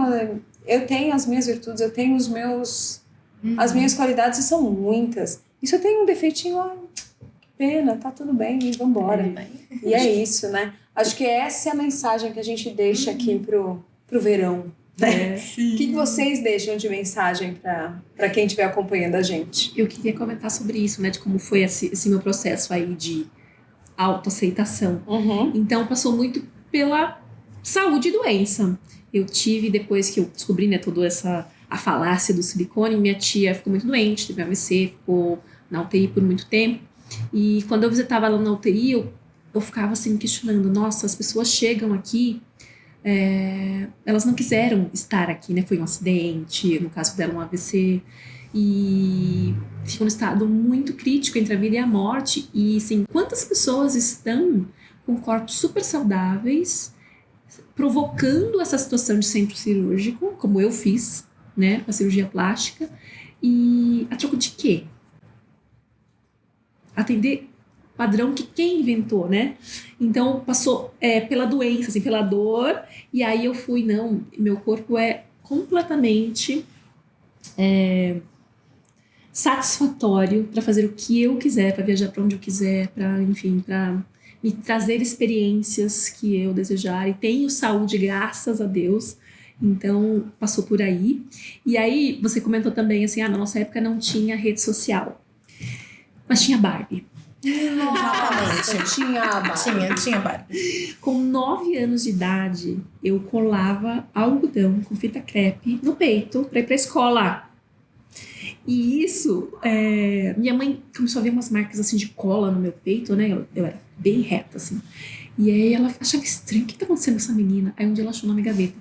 as minhas virtudes, eu tenho as minhas qualidades, e são muitas. E se eu tenho um defeitinho, que pena, tá tudo bem, vambora. E é isso, né? Acho que essa é a mensagem que a gente deixa aqui pro verão. Né? O que vocês deixam de mensagem para quem estiver acompanhando a gente? Eu queria comentar sobre isso, né? De como foi esse meu processo aí de autoaceitação. Então, passou muito pela saúde e doença. Eu tive, depois que eu descobri, né, toda a falácia do silicone, minha tia ficou muito doente, teve AVC, ficou na UTI por muito tempo. E quando eu visitava ela na UTI, eu ficava assim me questionando, nossa, as pessoas chegam aqui, elas não quiseram estar aqui, né? Foi um acidente, no caso dela um AVC, e ficam num estado muito crítico entre a vida e a morte. E assim, quantas pessoas estão com corpos super saudáveis, provocando essa situação de centro cirúrgico, como eu fiz, né, a cirurgia plástica, e a troco de quê? Atender padrão que quem inventou, né? Então, passou pela doença, assim, pela dor, e aí eu fui, não, meu corpo é completamente satisfatório para fazer o que eu quiser, para viajar para onde eu quiser, para, enfim, para me trazer experiências que eu desejar, e tenho saúde, graças a Deus. Então, passou por aí. E aí, você comentou também, assim, na nossa época não tinha rede social, mas tinha Barbie. Exatamente. Tinha Barbie. Com 9 anos de idade, eu colava algodão com fita crepe no peito para ir pra escola. E isso, minha mãe começou a ver umas marcas assim de cola no meu peito, né? Eu era bem reta, assim. E aí ela achava estranho, o que tá acontecendo com essa menina? Aí um dia ela achou na minha gaveta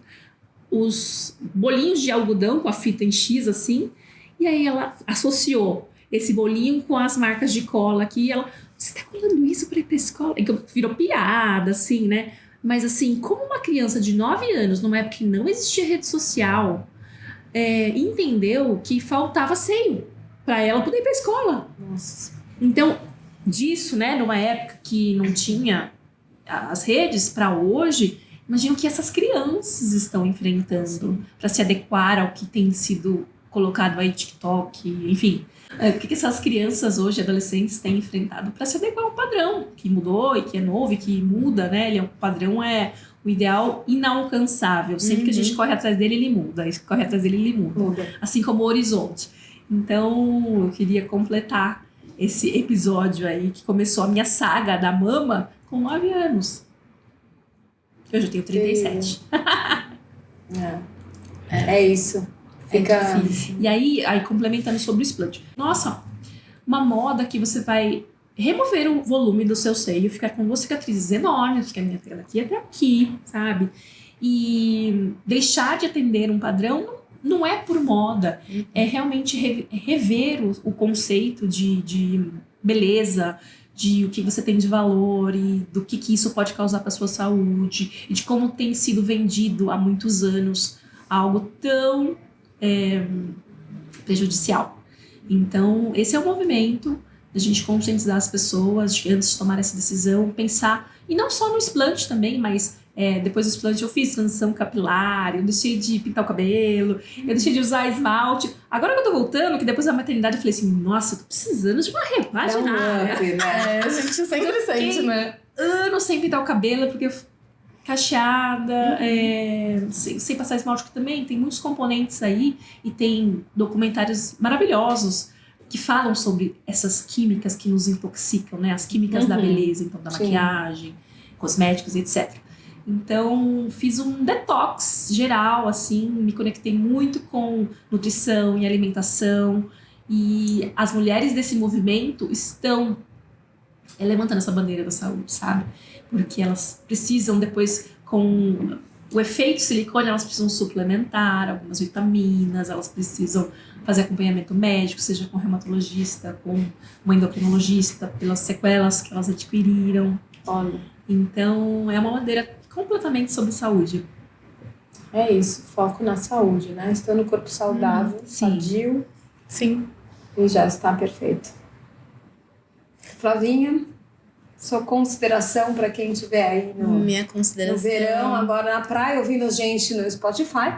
os bolinhos de algodão com a fita em X, assim. E aí ela associou esse bolinho com as marcas de cola aqui. E ela, você tá colando isso pra ir pra escola? E que virou piada, assim, né? Mas assim, como uma criança de 9 anos, numa época que não existia rede social, entendeu que faltava seio pra ela poder ir pra escola. Nossa. Então, disso, né, numa época que não tinha as redes pra hoje, imagina o que essas crianças estão enfrentando para se adequar ao que tem sido colocado aí, TikTok, enfim. O que essas crianças hoje, adolescentes, têm enfrentado para se adequar ao padrão que mudou e que é novo e que muda, né? O padrão é o ideal inalcançável. Sempre que a gente corre atrás dele, ele muda. E corre atrás dele, ele muda. Assim como o horizonte. Então, eu queria completar esse episódio aí, que começou a minha saga da mama com 9 anos. Eu já tenho 37. É isso. Fica difícil. E aí, complementando sobre o splint. Nossa, uma moda que você vai remover o volume do seu seio, ficar com duas cicatrizes enormes, que a minha daqui até aqui, sabe? E deixar de atender um padrão não é por moda. É realmente rever o conceito de beleza, de o que você tem de valor e do que isso pode causar para sua saúde, e de como tem sido vendido há muitos anos algo tão prejudicial. Então, esse é o movimento da gente conscientizar as pessoas de que antes de tomar essa decisão, pensar, e não só no explante também, mas depois do explante eu fiz transição capilar, eu deixei de pintar o cabelo, eu deixei de usar esmalte. Agora que eu tô voltando, que depois da maternidade eu falei assim, nossa, eu tô precisando de uma repaginada. A gente sempre sente, né? Anos sem pintar o cabelo, porque eu cacheada, sem passar esmalte, que também tem muitos componentes aí, e tem documentários maravilhosos que falam sobre essas químicas que nos intoxicam, né? As químicas da beleza, então, da maquiagem, cosméticos, etc. Então, fiz um detox geral, assim, me conectei muito com nutrição e alimentação, e as mulheres desse movimento estão levantando essa bandeira da saúde, sabe? porque elas precisam depois, com o efeito silicone, elas precisam suplementar algumas vitaminas, elas precisam fazer acompanhamento médico, seja com reumatologista, com um endocrinologista, pelas sequelas que elas adquiriram. Olha, Então, é uma bandeira completamente sobre saúde. é isso, foco na saúde, né? Estando no corpo saudável, sim. sadio, Sim. e já está perfeito. Flavinha, sua consideração para quem estiver aí Minha no consideração. verão, agora na praia, ouvindo a gente no Spotify.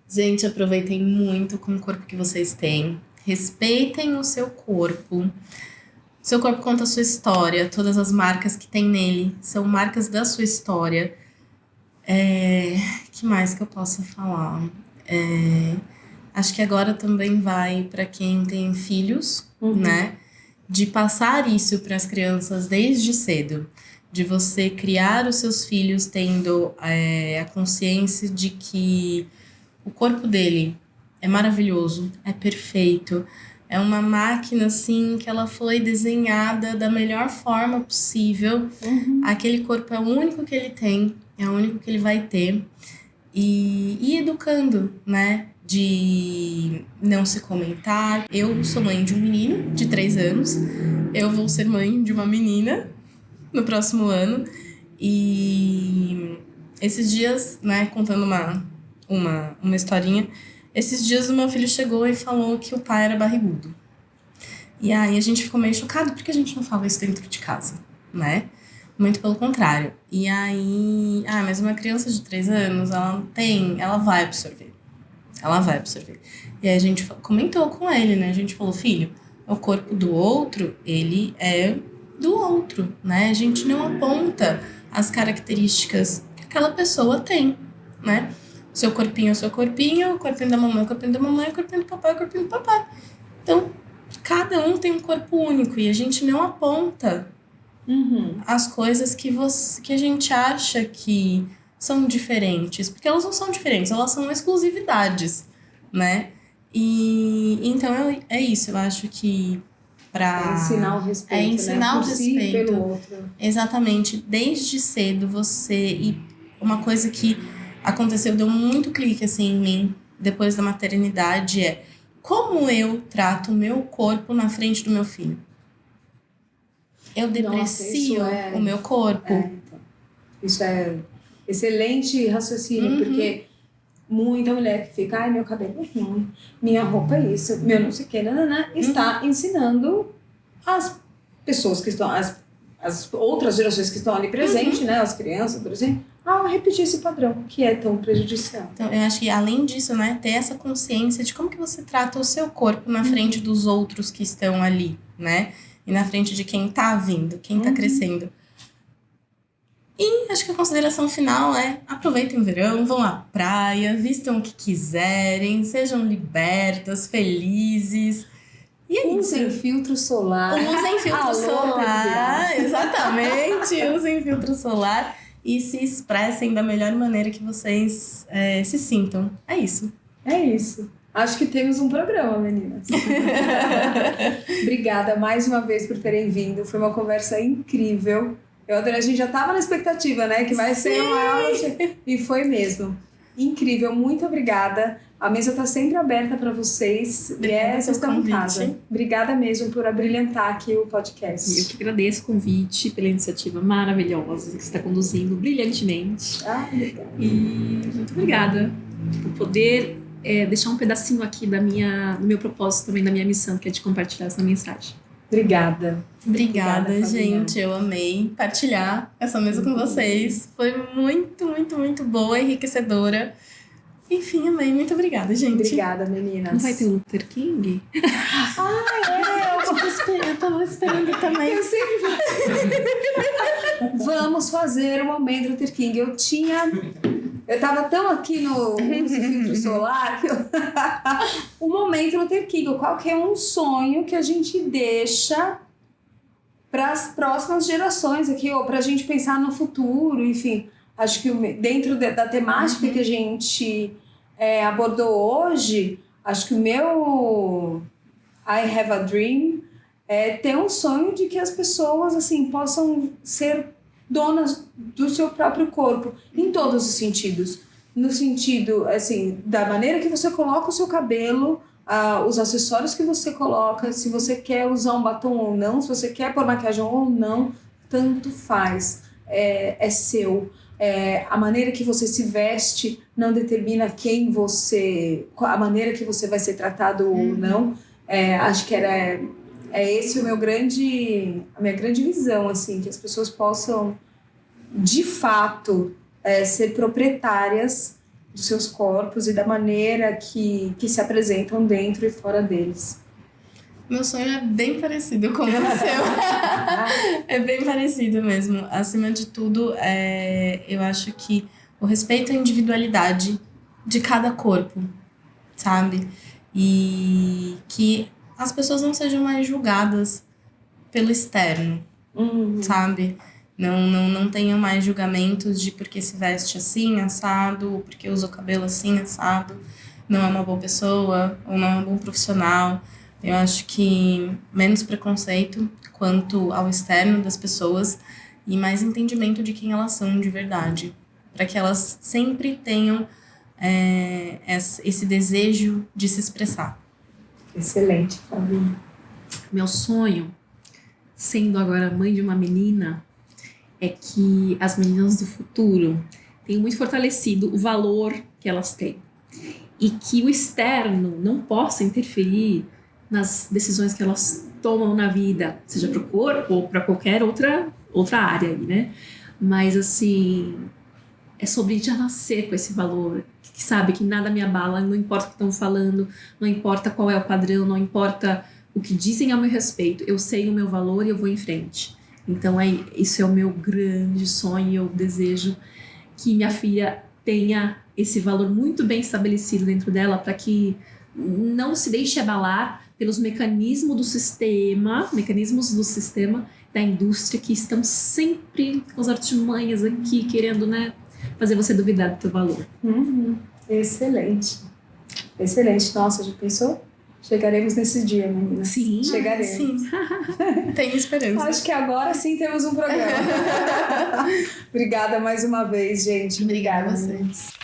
Gente, aproveitem muito com o corpo que vocês têm. Respeitem o seu corpo. Seu corpo conta a sua história. Todas as marcas que tem nele são marcas da sua história. Que mais que eu possa falar? Acho que agora também vai para quem tem filhos, né? De passar isso para as crianças desde cedo. De você criar os seus filhos tendo a consciência de que o corpo dele é maravilhoso, é perfeito. É uma máquina, assim, que ela foi desenhada da melhor forma possível. Aquele corpo é o único que ele tem, é o único que ele vai ter. E educando, né? De não se comentar. Eu sou mãe de um menino de 3 anos. Eu vou ser mãe de uma menina no próximo ano. E esses dias, né, contando uma historinha, esses dias o meu filho chegou e falou que o pai era barrigudo. E aí a gente ficou meio chocado, porque a gente não fala isso dentro de casa, né? Muito pelo contrário. E aí, mas uma criança de 3 anos, ela vai absorver. Ela vai absorver. E aí a gente comentou com ele, né? A gente falou, filho, o corpo do outro, ele é do outro, né? A gente não aponta as características que aquela pessoa tem, né? Seu corpinho é o seu corpinho, o corpinho da mamãe é o corpinho da mamãe, o corpinho do papai é o corpinho do papai. Então, cada um tem um corpo único e a gente não aponta as coisas que a gente acha que são diferentes, porque elas não são diferentes, elas são exclusividades, né? E então é isso, eu acho que É ensinar o respeito, ensinar né? o Por si e respeito. pelo outro. Exatamente, desde cedo e uma coisa que aconteceu, deu muito clique assim em mim depois da maternidade é como eu trato o meu corpo na frente do meu filho. Eu deprecio o meu corpo. Então, isso é excelente raciocínio, porque muita mulher que fica, meu cabelo é ruim, minha roupa é isso, meu não sei o que, está ensinando as pessoas que estão, as outras gerações que estão ali presentes, né, as crianças, por exemplo, a repetir esse padrão que é tão prejudicial. Então, eu acho que além disso, né, ter essa consciência de como que você trata o seu corpo na frente dos outros que estão ali, né? E na frente de quem tá vindo, quem tá crescendo. E acho que a consideração final é aproveitem o verão, vão à praia, vistam o que quiserem, sejam libertas, felizes. E é Usem isso. filtro solar. Usem filtro Alô, solar, exatamente. Usem filtro solar e se expressem da melhor maneira que vocês se sintam. É isso. É isso. Acho que temos um programa, meninas. Obrigada mais uma vez por terem vindo. Foi uma conversa incrível. Eu adorei. A gente já estava na expectativa, né? Que vai ser uma aula. E foi mesmo. Incrível. Muito obrigada. A mesa está sempre aberta para vocês. Obrigada Vocês estão em convite. casa. Obrigada mesmo por abrilhantar aqui o podcast. Eu que agradeço o convite, pela iniciativa maravilhosa que você está conduzindo brilhantemente. Obrigada. E muito obrigada por poder deixar um pedacinho aqui do meu propósito, também da minha missão, que é de compartilhar essa mensagem. Obrigada. Obrigada, Fabinha. gente. Eu amei partilhar essa mesa com vocês. Foi muito, muito, muito boa, enriquecedora. Enfim, amei. Muito obrigada, gente. Obrigada, meninas. Não vai ter Luther King? Eu tava esperando também. Eu sempre Vamos fazer o momento Luther King. Eu tava tão aqui no filtro solar que o momento Luther King. Qual que é um sonho que a gente deixa para as próximas gerações aqui, ou pra gente pensar no futuro, enfim. Acho que dentro da temática que a gente abordou hoje, acho que o meu I Have a Dream ter um sonho de que as pessoas, assim, possam ser donas do seu próprio corpo, em todos os sentidos. No sentido, assim, da maneira que você coloca o seu cabelo, os acessórios que você coloca, se você quer usar um batom ou não, se você quer pôr maquiagem ou não, tanto faz. É seu. A maneira que você se veste não determina a maneira que você vai ser tratado ou não. Acho que esse a minha grande visão, assim, que as pessoas possam, de fato, ser proprietárias dos seus corpos e da maneira que se apresentam dentro e fora deles. Meu sonho é bem parecido com o seu. É bem parecido mesmo. Acima de tudo, eu acho que o respeito à individualidade de cada corpo, sabe? E que as pessoas não sejam mais julgadas pelo externo, sabe? Não tenham mais julgamentos de porque se veste assim, assado, ou porque usa o cabelo assim, assado, não é uma boa pessoa, ou não é um bom profissional. Eu acho que menos preconceito quanto ao externo das pessoas e mais entendimento de quem elas são de verdade. Para que elas sempre tenham esse desejo de se expressar. Excelente, Fabinho. Meu sonho, sendo agora mãe de uma menina, é que as meninas do futuro tenham muito fortalecido o valor que elas têm. E que o externo não possa interferir nas decisões que elas tomam na vida, seja para o corpo ou para qualquer outra área aí, né? Mas, assim, é sobre já nascer com esse valor, que sabe que nada me abala, não importa o que estão falando, não importa qual é o padrão, não importa o que dizem a meu respeito, eu sei o meu valor e eu vou em frente. Então, isso é o meu grande sonho, eu desejo que minha filha tenha esse valor muito bem estabelecido dentro dela para que não se deixe abalar pelos mecanismos do sistema, da indústria, que estão sempre com as artimanhas aqui, querendo, né, fazer você duvidar do teu valor. Excelente. Excelente. Nossa, já pensou? Chegaremos nesse dia, meninas. Sim. Chegaremos. Sim. Tenho esperança. Acho que agora sim temos um programa. Obrigada mais uma vez, gente. Obrigada a vocês.